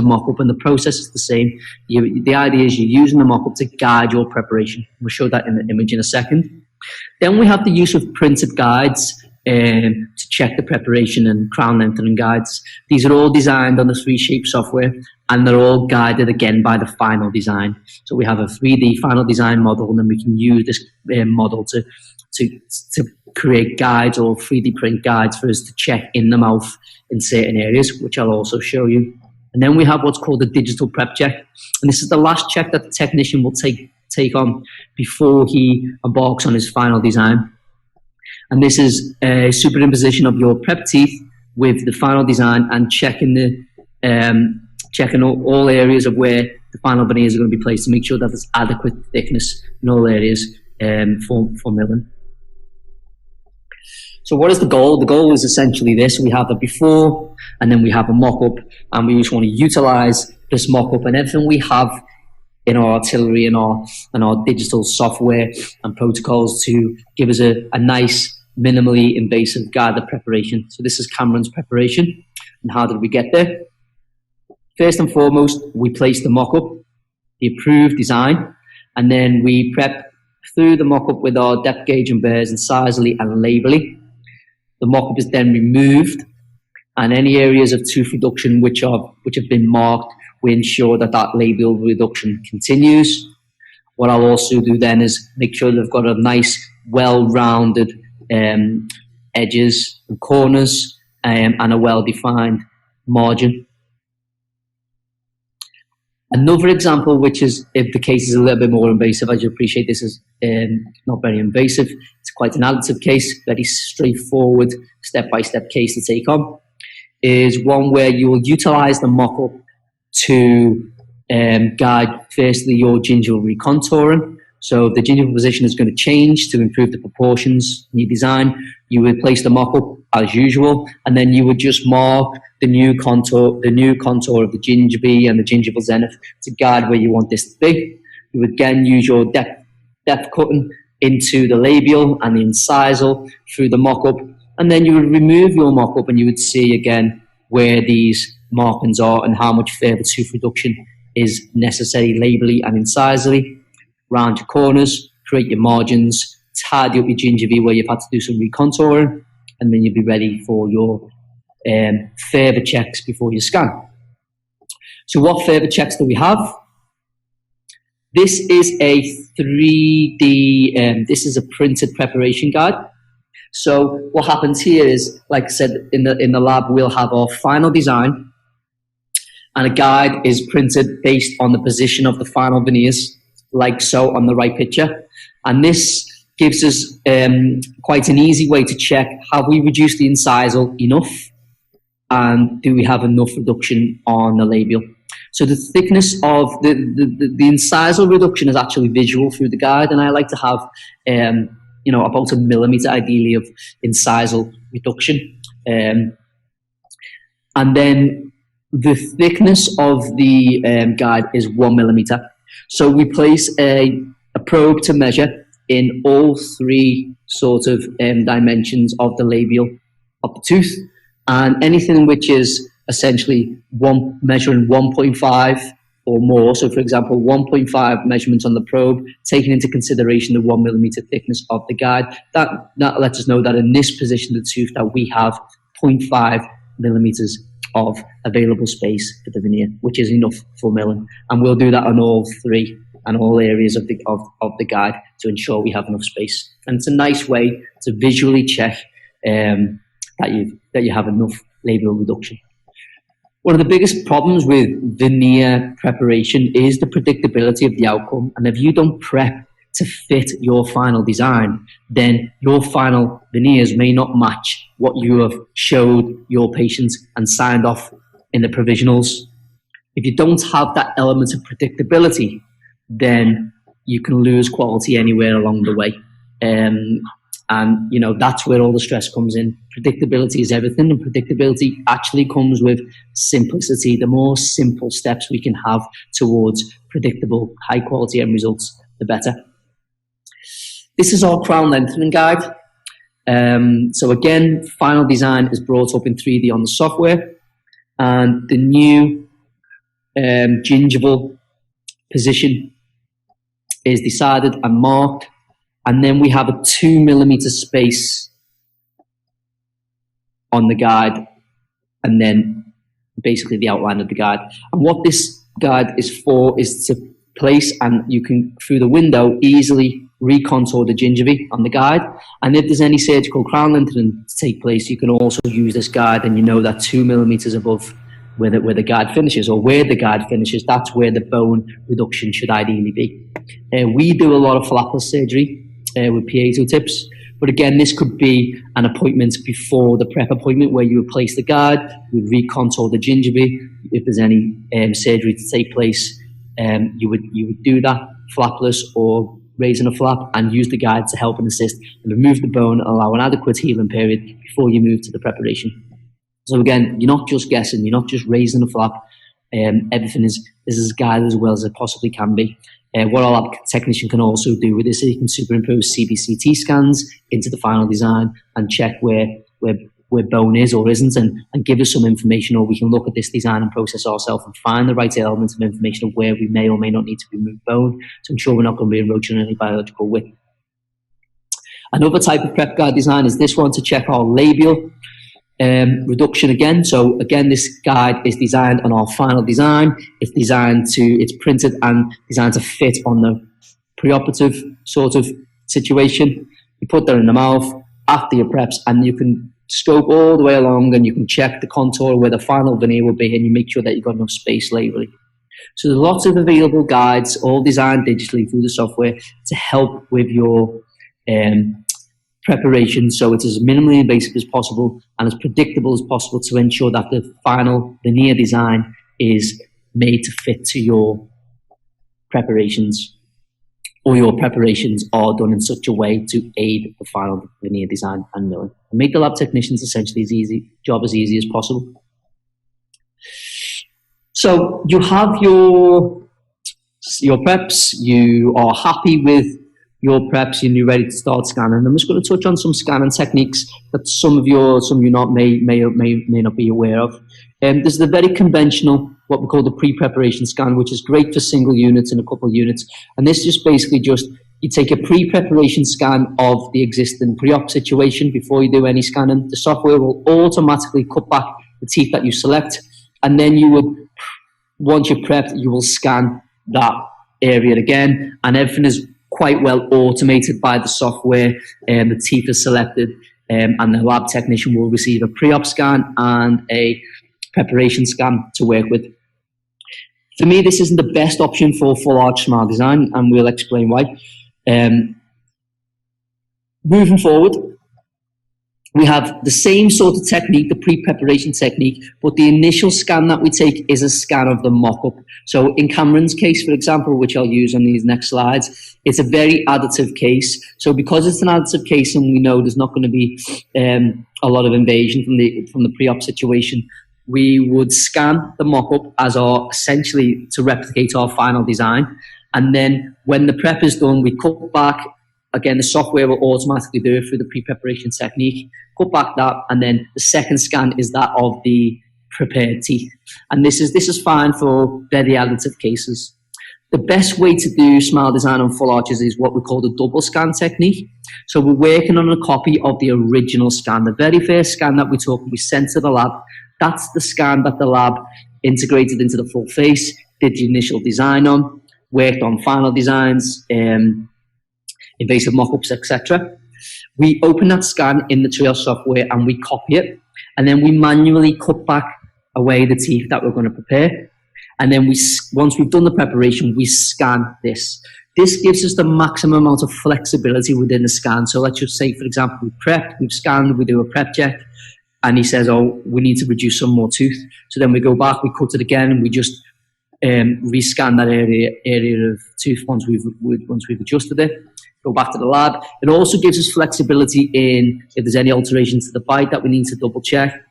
mock-up, and the process is the same. The idea is you're using the mock-up to guide your preparation. We'll show that in the image in a second. Then we have the use of printed guides to check the preparation, and crown lengthening guides. These are all designed on the 3Shape software, and they're all guided again by the final design. So we have a 3D final design model, and then we can use this model to create guides or 3D print guides for us to check in the mouth in certain areas, which I'll also show you. And then we have what's called a digital prep check, and this is the last check that the technician will take on before he embarks on his final design. And this is a superimposition of your prep teeth with the final design and checking all areas of where the final veneers are going to be placed to make sure that there's adequate thickness in all areas for milling. So what is the goal? The goal is essentially this. We have a before and then we have a mock-up, and we just want to utilize this mock-up and everything we have in our artillery and our digital software and protocols to give us a nice, minimally invasive guided preparation. So this is Cameron's preparation. And how did we get there? First and foremost, we placed the mock-up, the approved design, and then we prep through the mock-up with our depth gauge and bears incisally and labelly. The mock-up is then removed, and any areas of tooth reduction which have been marked, we ensure that labial reduction continues. What I'll also do then is make sure they've got a nice, well-rounded edges and corners and a well-defined margin. Another example, which is if the case is a little bit more invasive, as you appreciate this is not very invasive, it's quite an additive case, very straightforward, step-by-step case to take on, is one where you will utilize the mock-up to guide firstly your gingival recontouring. So if the gingival position is going to change to improve the proportions in your design, you would place the mock-up as usual, and then you would just mark the new contour of the gingiva and the gingival zenith to guide where you want this to be. You would again use your depth cutting into the labial and the incisal through the mock-up, and then you would remove your mock-up and you would see again where these markings are and how much further tooth reduction is necessary labially and incisally. Round your corners, create your margins, tidy up your gingiva where you've had to do some recontouring, and then you'll be ready for your further checks before you scan. So what further checks do we have? This is a 3D, this is a printed preparation guide. So what happens here is, like I said, in the lab, we'll have our final design, and a guide is printed based on the position of the final veneers, like so on the right picture. And this gives us quite an easy way to check, have we reduced the incisal enough? And do we have enough reduction on the labial? So the thickness of the incisal reduction is actually visual through the guide, and I like to have about 1 millimeter ideally of incisal reduction. And then the thickness of the guide is 1 millimeter. So we place a probe to measure in all three sort of dimensions of the labial of the tooth, and anything which is essentially measuring 1.5 or more. So for example, 1.5 measurements on the probe, taking into consideration the 1 millimeter thickness of the guide, that lets us know that in this position of the tooth that we have 0.5 millimeters of available space for the veneer, which is enough for milling. And we'll do that on all three and all areas of the guide to ensure we have enough space. And it's a nice way to visually check that you have enough labial reduction. One of the biggest problems with veneer preparation is the predictability of the outcome. And if you don't prep to fit your final design, then your final veneers may not match what you have showed your patients and signed off in the provisionals. If you don't have that element of predictability, then you can lose quality anywhere along the way. And that's where all the stress comes in. Predictability is everything, and predictability actually comes with simplicity. The more simple steps we can have towards predictable, high quality end results, the better. This is our crown lengthening guide. So again, final design is brought up in 3D on the software, and the new gingival position is decided and marked. And then we have a 2 millimeter space on the guide, and then basically the outline of the guide. And what this guide is for is to place, and you can, through the window, easily recontour the gingiva on the guide. And if there's any surgical crown lengthening to take place, you can also use this guide, and you know that 2 millimeters above where the guide finishes, or where the guide finishes, that's where the bone reduction should ideally be. We do a lot of flapless surgery with piezo tips, but again, this could be an appointment before the prep appointment where you would place the guide, you would recontour the gingiva. If there's any surgery to take place, you would do that flapless or raising a flap, and use the guide to help and assist and remove the bone and allow an adequate healing period before you move to the preparation. So again, you're not just guessing, you're not just raising a flap. Everything is as guided as well as it possibly can be. What our lab technician can also do with this is he can superimpose CBCT scans into the final design and check where where bone is or isn't, and give us some information, or we can look at this design and process ourselves and find the right elements of information of where we may or may not need to remove bone to ensure we're not going to be encroaching on any biological width. Another type of prep guide design is this one, to check our labial reduction again. So again, this guide is designed on our final design. It's printed and designed to fit on the preoperative sort of situation. You put that in the mouth after your preps, and you can scope all the way along, and you can check the contour where the final veneer will be, and you make sure that you've got enough space labially. So there's lots of available guides, all designed digitally through the software to help with your preparation, so it's as minimally invasive as possible and as predictable as possible to ensure that the final veneer design is made to fit to your preparations, or your preparations are done in such a way to aid the final veneer design and milling. Make the lab technicians essentially job as easy as possible. So you have your preps, you are happy with your preps, and you're ready to start scanning. I'm just going to touch on some scanning techniques that some of you may not be aware of. There's the very conventional, what we call the pre-preparation scan, which is great for single units and a couple of units. And this is basically just, you take a pre-preparation scan of the existing pre-op situation before you do any scanning. The software will automatically cut back the teeth that you select, and then you would, once you're prepped, you will scan that area again, and everything is quite well automated by the software. The teeth are selected, and the lab technician will receive a pre-op scan and a preparation scan to work with. For me, this isn't the best option for full arch smile design, and we'll explain why. Moving forward, we have the same sort of technique, the pre-preparation technique, but the initial scan that we take is a scan of the mock-up. So in Cameron's case, for example, which I'll use on these next slides, it's a very additive case. So because it's an additive case and we know there's not going to be a lot of invasion from the pre-op situation, we would scan the mock-up as our, essentially to replicate our final design. And then when the prep is done, we cut back. Again, the software will automatically do it through the pre-preparation technique. Cut back that, and then the second scan is that of the prepared teeth. And this is fine for very additive cases. The best way to do smile design on full arches is what we call the double scan technique. So we're working on a copy of the original scan. The very first scan that we took, we sent to the lab. That's the scan that the lab integrated into the full face, did the initial design on, worked on final designs, invasive mock-ups, etc. We open that scan in the Triage software and we copy it, and then we manually cut back away the teeth that we're going to prepare. And then once we've done the preparation, we scan this. This gives us the maximum amount of flexibility within the scan. So let's just say, for example, we've prepped, we've scanned, we do a prep check, and he says, oh, we need to reduce some more tooth. So then we go back, we cut it again, and we just rescan that area of tooth once we've adjusted it. Go back to the lab. It also gives us flexibility in if there's any alterations to the bite that we need to double check.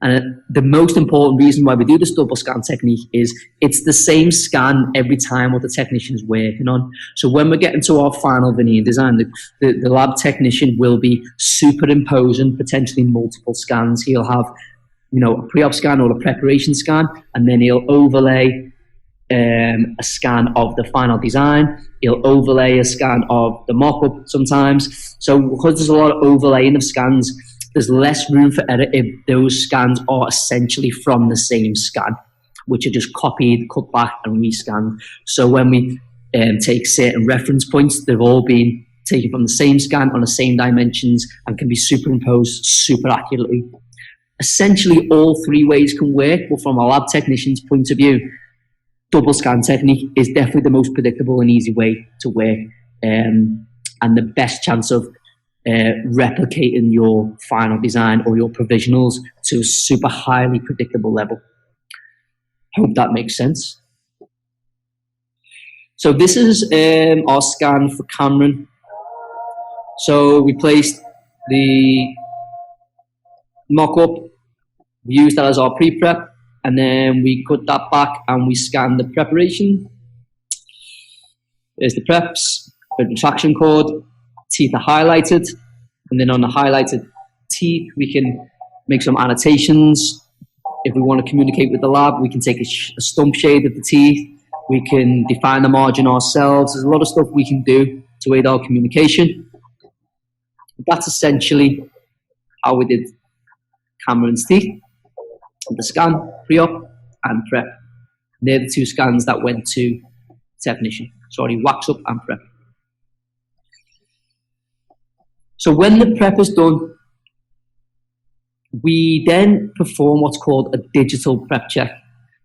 And the most important reason why we do this double scan technique is it's the same scan every time what the technician is working on. So when we're getting to our final veneer design, the lab technician will be superimposing potentially multiple scans. He'll have, a pre-op scan or a preparation scan, and then he'll overlay a scan of the final design. He'll overlay a scan of the mock-up sometimes. So because there's a lot of overlaying of scans, there's less room for error if those scans are essentially from the same scan, which are just copied, cut back, and rescanned. So when we take certain reference points, they've all been taken from the same scan on the same dimensions and can be superimposed super accurately. Essentially, all three ways can work, but from a lab technician's point of view, double scan technique is definitely the most predictable and easy way to work, and the best chance of replicating your final design or your provisionals to a super highly predictable level. Hope that makes sense. So this is our scan for Cameron. So we placed the mock-up, we used that as our pre-prep, and then we cut that back and we scanned the preparation. There's the preps, the retraction cord, teeth are highlighted, and then on the highlighted teeth. We can make some annotations. If we want to communicate with the lab, we can take a stump shade of the teeth. We can define the margin ourselves. There's a lot of stuff we can do to aid our communication. That's essentially how we did Cameron's teeth. The scan, pre-op, and prep. They're the two scans that went to technician. Sorry, wax up and prep. So when the prep is done, we then perform what's called a digital prep check.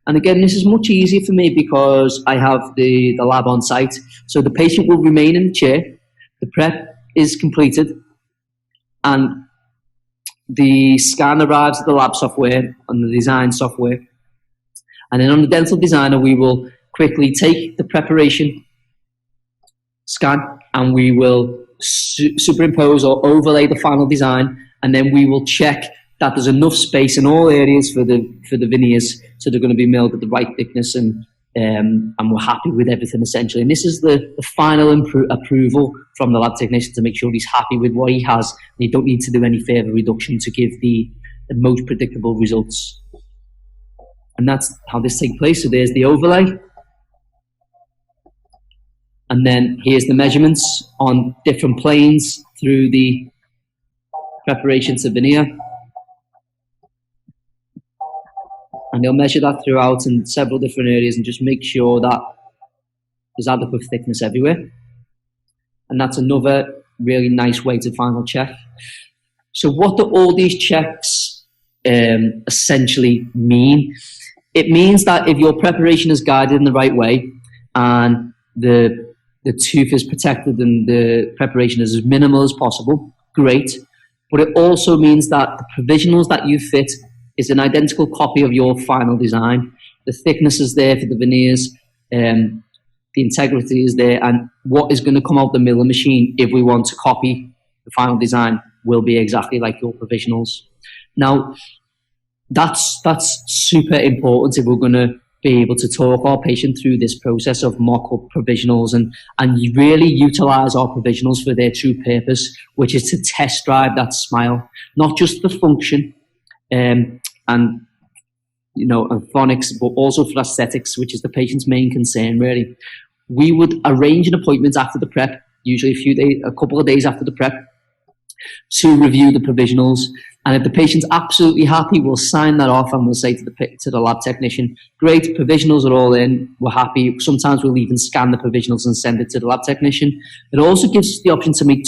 And again, this is much easier for me because I have the lab on site. So the patient will remain in the chair, the prep is completed, and the scan arrives at the lab software and the design software. And then on the dental designer, we will quickly take the preparation scan and we will superimpose or overlay the final design, and then we will check that there's enough space in all areas for the veneers, so they're going to be milled at the right thickness, and we're happy with everything essentially. And this is the final approval from the lab technician to make sure he's happy with what he has, and you don't need to do any further reduction to give the most predictable results. And that's how this takes place. So there's the overlay, and then here's the measurements on different planes through the preparation to veneer. And they'll measure that throughout in several different areas and just make sure that there's adequate thickness everywhere. And that's another really nice way to final check. So what do all these checks essentially mean? It means that if your preparation is guided in the right way and the tooth is protected and the preparation is as minimal as possible, great. But it also means that the provisionals that you fit is an identical copy of your final design. The thickness is there for the veneers, the integrity is there, and what is going to come out the milling machine if we want to copy the final design will be exactly like your provisionals. Now, that's super important if we're going to be able to talk our patient through this process of mock-up provisionals and really utilize our provisionals for their true purpose, which is to test drive that smile, not just the function, and phonics, but also for aesthetics, which is the patient's main concern, really. We would arrange an appointment after the prep, usually a couple of days after the prep, to review the provisionals. And if the patient's absolutely happy, we'll sign that off and we'll say to the lab technician, great, provisionals are all in, we're happy. Sometimes we'll even scan the provisionals and send it to the lab technician. It also gives us the option to make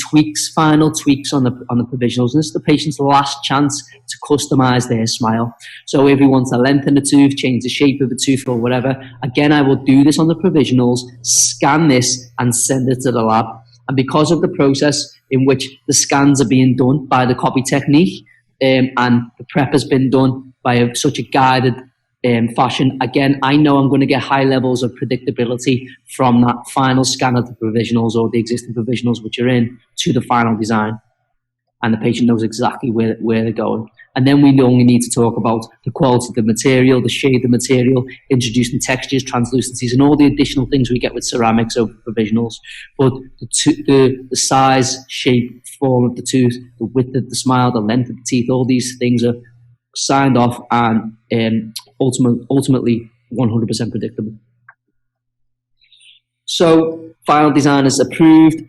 final tweaks on the provisionals. And this is the patient's last chance to customize their smile. So if he wants to lengthen the tooth, change the shape of the tooth or whatever, again, I will do this on the provisionals, scan this and send it to the lab. And because of the process in which the scans are being done by the copy technique, and the prep has been done by such a guided fashion, again, I know I'm going to get high levels of predictability from that final scan of the provisionals or the existing provisionals which are in to the final design. And the patient knows exactly where they're going. And then we only need to talk about the quality of the material, the shade of the material, introducing textures, translucencies, and all the additional things we get with ceramics over provisionals. But the size, shape, form of the tooth, the width of the smile, the length of the teeth, all these things are signed off and ultimately 100% predictable. So final design is approved,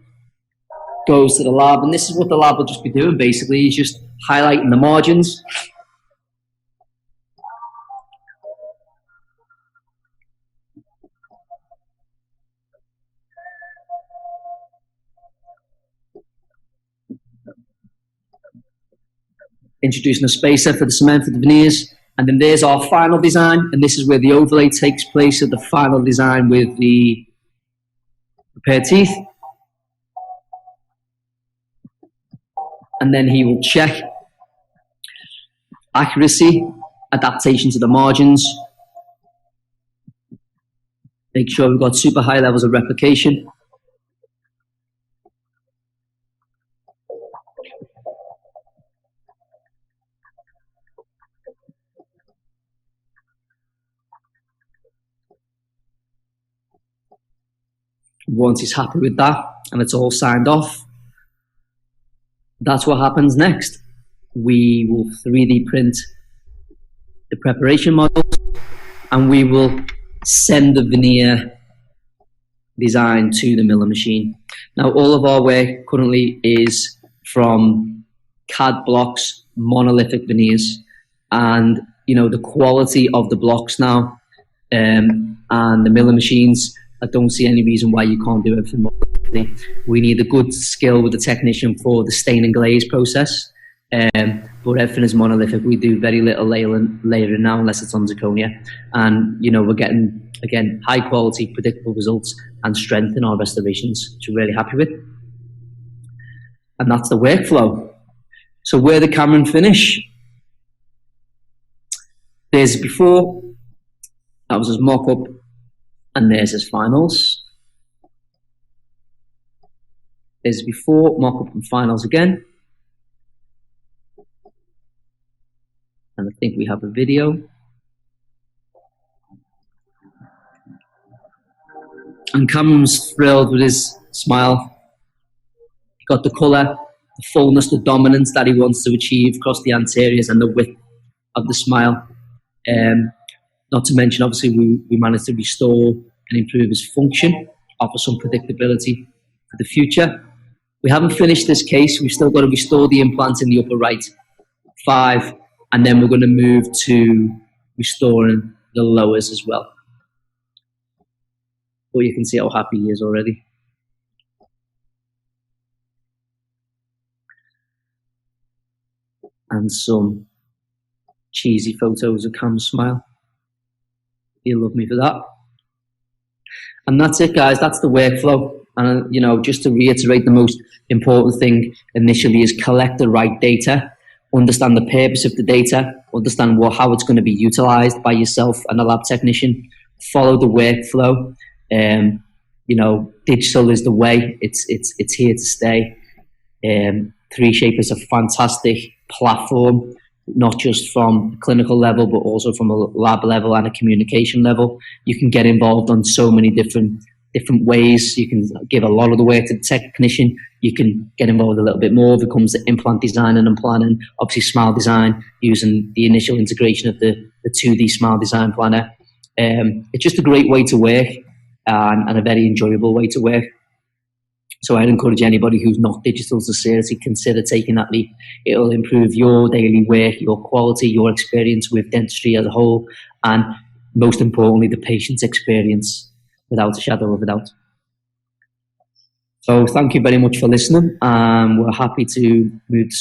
goes to the lab, and this is what the lab will just be doing basically, is just highlighting the margins. Introducing a spacer for the cement for the veneers, and then there's our final design, and this is where the overlay takes place of the final design with the prepared teeth. And then he will check accuracy, adaptation to the margins, make sure we've got super high levels of replication. Once he's happy with that and it's all signed off, that's what happens next. we will 3D print the preparation models, and we will send the veneer design to the milling machine. Now, all of our work currently is from CAD blocks, monolithic veneers, and the quality of the blocks now and the milling machines, I don't see any reason why you can't do everything monolithically. We need a good skill with the technician for the stain and glaze process, but everything is monolithic. We do very little layering now unless it's on zirconia, and we're getting, again, high quality, predictable results and strength in our restorations, which we're really happy with. And that's the workflow. So where the Cameron finish? There's before, that was his mock-up, and there's his finals. There's before, mock-up and finals again. And I think we have a video. And Cameron's thrilled with his smile. He got the colour, the fullness, the dominance that he wants to achieve across the anteriors and the width of the smile. Not to mention, obviously, we managed to restore and improve his function, offer some predictability for the future. We haven't finished this case. We've still got to restore the implants in the upper right, 5, and then we're going to move to restoring the lowers as well. But you can see how happy he is already. And some cheesy photos of Cam's smile. He'll love me for that. And that's it, guys. That's the workflow. And, just to reiterate, the most important thing initially is collect the right data, understand the purpose of the data, understand how it's going to be utilized by yourself and a lab technician, follow the workflow. Digital is the way. It's here to stay. 3Shape is a fantastic platform, not just from a clinical level, but also from a lab level and a communication level. You can get involved on so many different ways. You can give a lot of the work to the technician. You can get involved a little bit more if it comes to implant design and planning. Obviously, smile design, using the initial integration of the 2D smile design planner. It's just a great way to work and a very enjoyable way to work. So I'd encourage anybody who's not digital to seriously consider taking that leap. It'll improve your daily work, your quality, your experience with dentistry as a whole, and most importantly, the patient's experience, without a shadow of a doubt. So thank you very much for listening, and we're happy to move to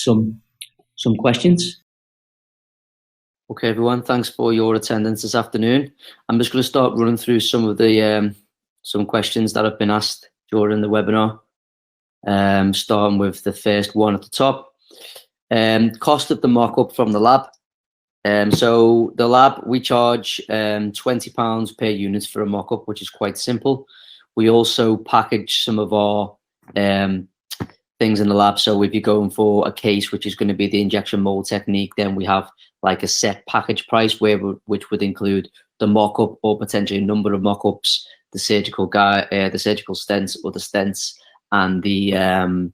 some questions. Okay, everyone, thanks for your attendance this afternoon. I'm just going to start running through some of the some questions that have been asked during the webinar. Starting with the first one at the top. Cost of the mock-up from the lab. So the lab, we charge £20 per unit for a mock-up, which is quite simple. We also package some of our things in the lab. So if you're going for a case, which is going to be the injection mold technique, then we have like a set package price which would include the mock-up or potentially a number of mock-ups, the surgical stents or the stents, and the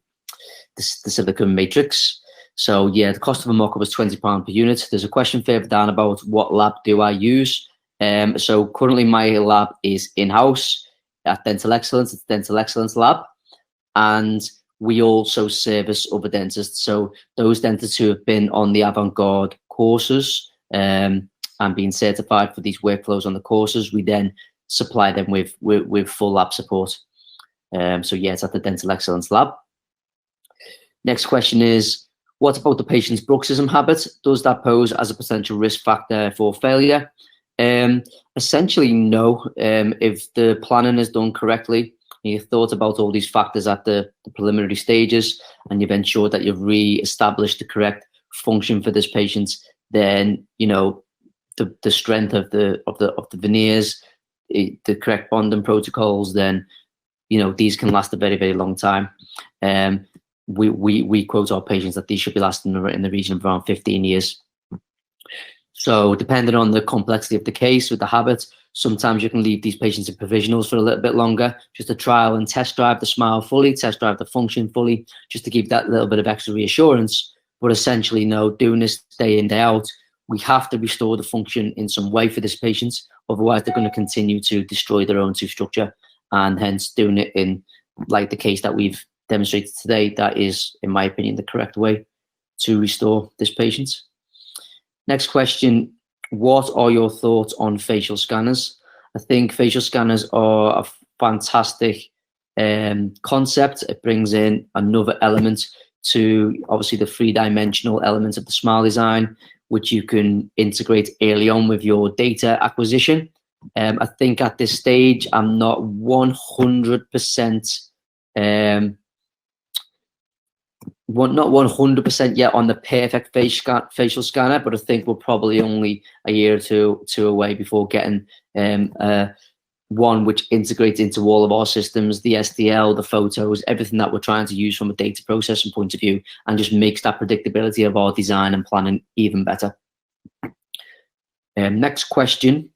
silicone matrix. So yeah, the cost of a mock-up is £20 per unit. There's a question further down about what lab do I use. So currently my lab is in-house at Dental Excellence. It's Dental Excellence Lab. And we also service other dentists. So those dentists who have been on the Avant-Garde courses and been certified for these workflows on the courses, we then supply them with full lab support. So yeah, it's at the Dental Excellence Lab. Next question is, what about the patient's bruxism habit? Does that pose as a potential risk factor for failure? Essentially, no. If the planning is done correctly, and you've thought about all these factors at the preliminary stages, and you've ensured that you've re-established the correct function for this patient, then the strength of the veneers, the correct bonding protocols, then these can last a very, very long time. We quote our patients that these should be lasting in the region of around 15 years. So depending on the complexity of the case with the habit, sometimes you can leave these patients in provisionals for a little bit longer, just to trial and test drive the smile fully, test drive the function fully, just to give that little bit of extra reassurance. But essentially, no, doing this day in, day out, we have to restore the function in some way for this patient. Otherwise, they're going to continue to destroy their own tooth structure. And hence, doing it in like the case that we've demonstrated today, that is, in my opinion, the correct way to restore this patient. Next question, what are your thoughts on facial scanners? I think facial scanners are a fantastic concept. It brings in another element to obviously the three-dimensional elements of the smile design, which you can integrate early on with your data acquisition. I think at this stage, I'm not 100% not 100% yet on the perfect facial scanner, but I think we're probably only a year or two away before getting one which integrates into all of our systems, the STL, the photos, everything that we're trying to use from a data processing point of view, and just makes that predictability of our design and planning even better. Next question.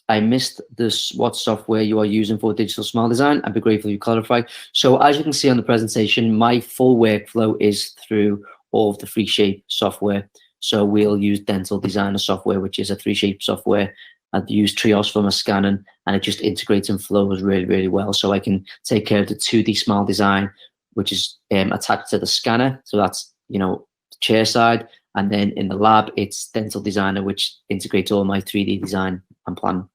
I missed this. What software you are using for digital smile design? I'd be grateful if you clarify. So as you can see on the presentation, my full workflow is through all of the 3Shape software. So we'll use Dental Designer software, which is a 3Shape software. I've used Trios for my scanning, and it just integrates and flows really, really well. So I can take care of the 2D smile design, which is attached to the scanner. So that's, you know, the chair side. And then in the lab, it's Dental Designer, which integrates all my 3D design and plan.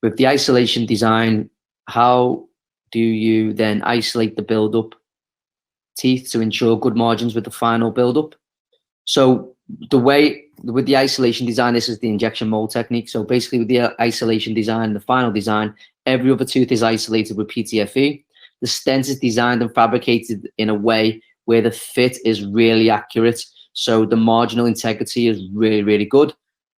With the isolation design, how do you then isolate the build-up teeth to ensure good margins with the final build-up? So the way with the isolation design, this is the injection mold technique. So basically with the isolation design, the final design, every other tooth is isolated with PTFE. The stent is designed and fabricated in a way where the fit is really accurate. So the marginal integrity is really, really good.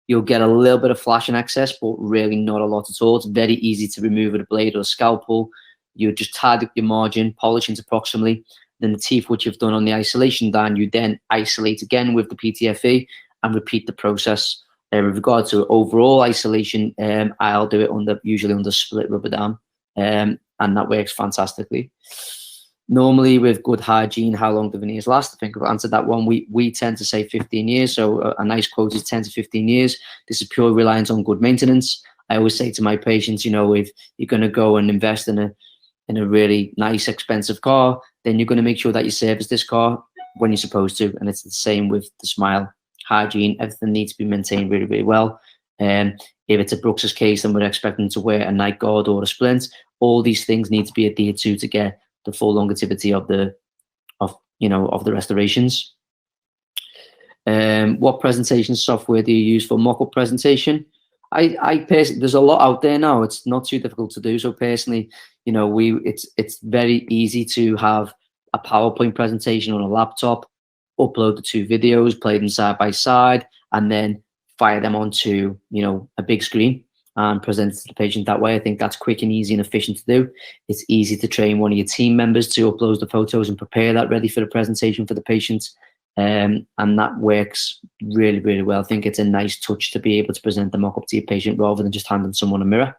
You'll get a little bit of flash and excess, but really not a lot at all. It's very easy to remove with a blade or a scalpel. You just tidy up your margin, polish into proximally. Then the teeth which you've done on the isolation down, you then isolate again with the PTFE and repeat the process. With regard to overall isolation, I'll do it usually under split rubber dam, and that works fantastically. Normally, with good hygiene, how long do veneers last? I think I've answered that one. We tend to say 15 years, so a nice quote is 10 to 15 years. This is pure reliance on good maintenance. I always say to my patients, you know, if you're going to go and invest in a really nice, expensive car, then you're going to make sure that you service this car when you're supposed to. And it's the same with the smile. Hygiene, everything needs to be maintained really, really well. If it's a Brooks's case and we're expecting to wear a night guard or a splint, all these things need to be adhered to get the full longevity of the restorations. What presentation software do you use for mock-up presentation? I personally, there's a lot out there now. It's not too difficult to do. So personally, you know, it's very easy to have a PowerPoint presentation on a laptop, upload the 2 videos, play them side by side, and then fire them onto, you know, a big screen and present it to the patient that way. I think that's quick and easy and efficient to do. It's easy to train one of your team members to upload the photos and prepare that ready for the presentation for the patient. And that works really, really well. I think it's a nice touch to be able to present the mock-up to your patient rather than just handing someone a mirror.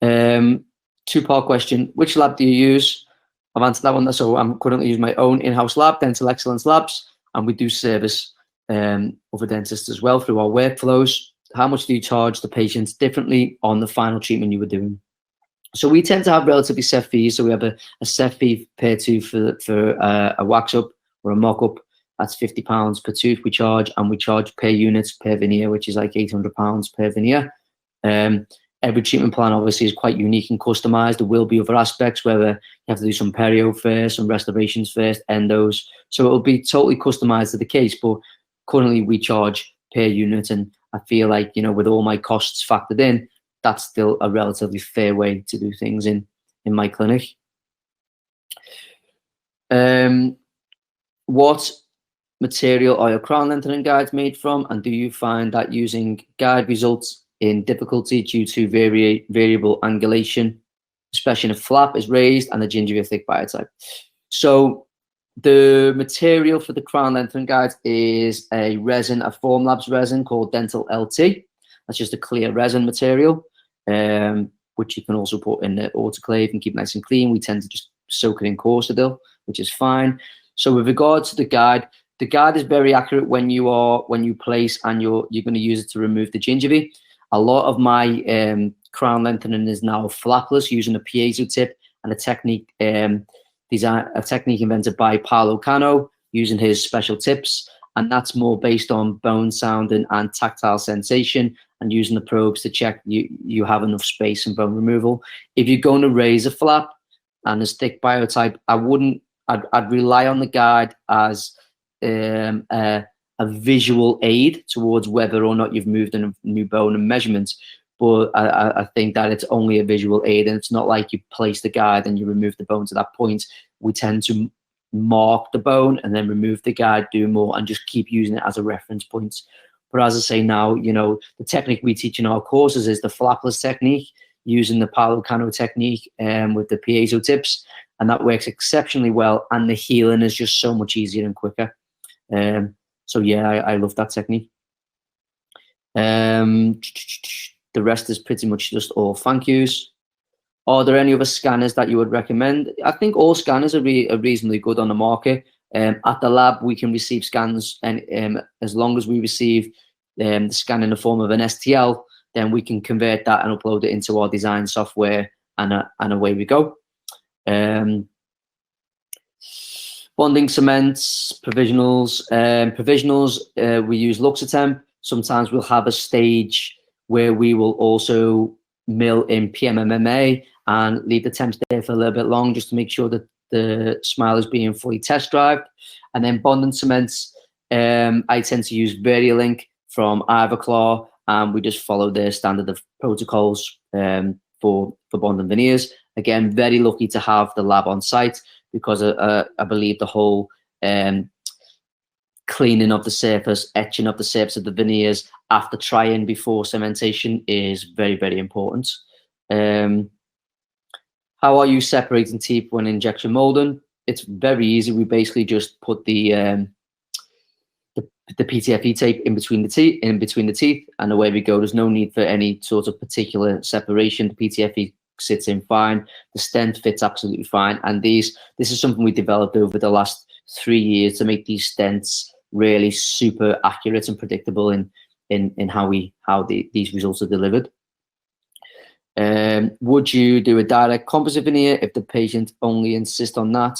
2-part question. Which lab do you use? I've answered that one. So I'm currently using my own in-house lab, Dental Excellence Labs, and we do service other dentists as well through our workflows. How much do you charge the patients differently on the final treatment you were doing? So we tend to have relatively set fees. So we have a set fee per tooth for a wax up or a mock up. That's £50 per tooth we charge, and we charge per unit per veneer, which is like £800 per veneer. Every treatment plan obviously is quite unique and customized. There will be other aspects where you have to do some perio first, some restorations first, endos. So it'll be totally customized to the case, but currently we charge per unit, and I feel like, you know, with all my costs factored in, that's still a relatively fair way to do things in my clinic. What material are your crown lengthening guides made from, and do you find that using guide results in difficulty due to variable angulation, especially if flap is raised and the gingiva thick biotype? So the material for the crown lengthening guides is a resin, a Formlabs resin called Dental LT. That's just a clear resin material, which you can also put in the autoclave and keep nice and clean. We tend to just soak it in Corsadil, which is fine. So with regard to the guide is very accurate when you place and you're going to use it to remove the gingiva. A lot of my crown lengthening is now flapless using a piezo tip and a technique invented by Paolo Cano using his special tips, and that's more based on bone sounding and tactile sensation and using the probes to check you have enough space and bone removal. If you're going to raise a flap and a stick biotype, I'd rely on the guide as a visual aid towards whether or not you've moved a new bone and measurements. But I think that it's only a visual aid, and it's not like you place the guide and you remove the bone to that point. We tend to mark the bone and then remove the guide, do more, and just keep using it as a reference point. But as I say now, the technique we teach in our courses is the flapless technique, using the Paolo Cano technique with the piezo tips, and that works exceptionally well, and the healing is just so much easier and quicker. So yeah, I love that technique. The rest is pretty much just all thank yous. Are there any other scanners that you would recommend? I think all scanners are reasonably good on the market. At the lab, we can receive scans, and as long as we receive the scan in the form of an STL, then we can convert that and upload it into our design software, and away we go. Bonding cements, provisionals. We use Luxatemp. Sometimes we'll have a stage where we will also mill in PMMA and leave the temps there for a little bit long, just to make sure that the smile is being fully test drived. And then bonding cements, I tend to use Veriolink from Ivoclar, and we just follow their standard of protocols for bonding veneers. Again, very lucky to have the lab on site, because I believe the whole cleaning of the surface, etching of the surface of the veneers after trying before cementation is very, very important. How are you separating teeth when injection molding? It's very easy. We basically just put the PTFE tape in between the teeth, and away we go. There's no need for any sort of particular separation. The PTFE sits in fine. The stent fits absolutely fine. And this is something we developed over the last 3 years to make these stents really super accurate and predictable in how these results are delivered. Would you do a direct composite veneer if the patient only insists on that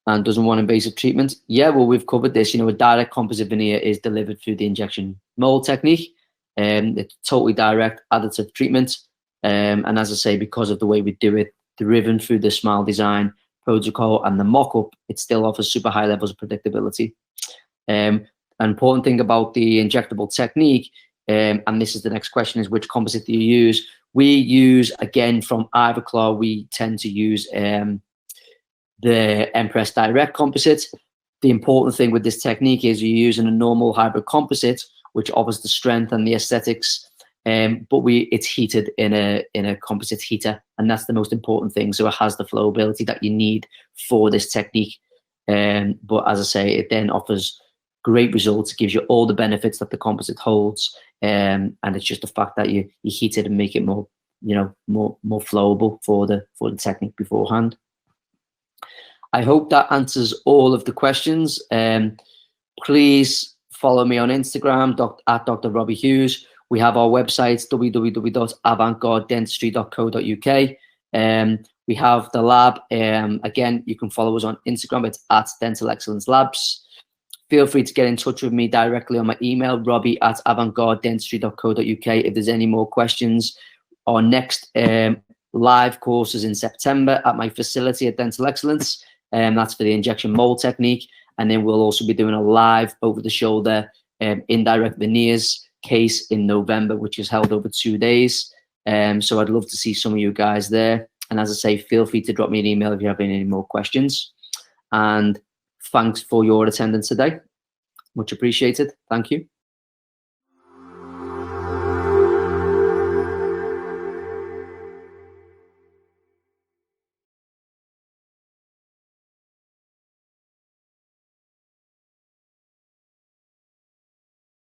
and doesn't want invasive treatment? Yeah, well, we've covered this. A direct composite veneer is delivered through the injection mold technique. It's totally direct additive treatment. And as I say, because of the way we do it, driven through the smile design protocol and the mock-up, it still offers super high levels of predictability. An important thing about the injectable technique, and this is the next question, is which composite do you use? We use, again, from Ivoclar, we tend to use the Empress Direct composite. The important thing with this technique is you're using a normal hybrid composite, which offers the strength and the aesthetics, but it's heated in a composite heater, and that's the most important thing. So it has the flowability that you need for this technique. But as I say, it then offers great results, gives you all the benefits that the composite holds, and it's just the fact that you heat it and make it more flowable for the technique beforehand. I hope that answers all of the questions. Please follow me on Instagram at Dr. Robbie Hughes. We have our website, www.avantgardedentistry.co.uk. We have the lab. Again, you can follow us on Instagram. It's at Dental Excellence Labs. Feel free to get in touch with me directly on my email, robbie@avantgardedentistry.co.uk, if there's any more questions. Our next live course is in September at my facility at Dental Excellence. That's for the injection mold technique. And then we'll also be doing a live over-the-shoulder indirect veneers case in November, which is held over 2 days. So I'd love to see some of you guys there. And as I say, feel free to drop me an email if you have any more questions. And thanks for your attendance today. Much appreciated. Thank you.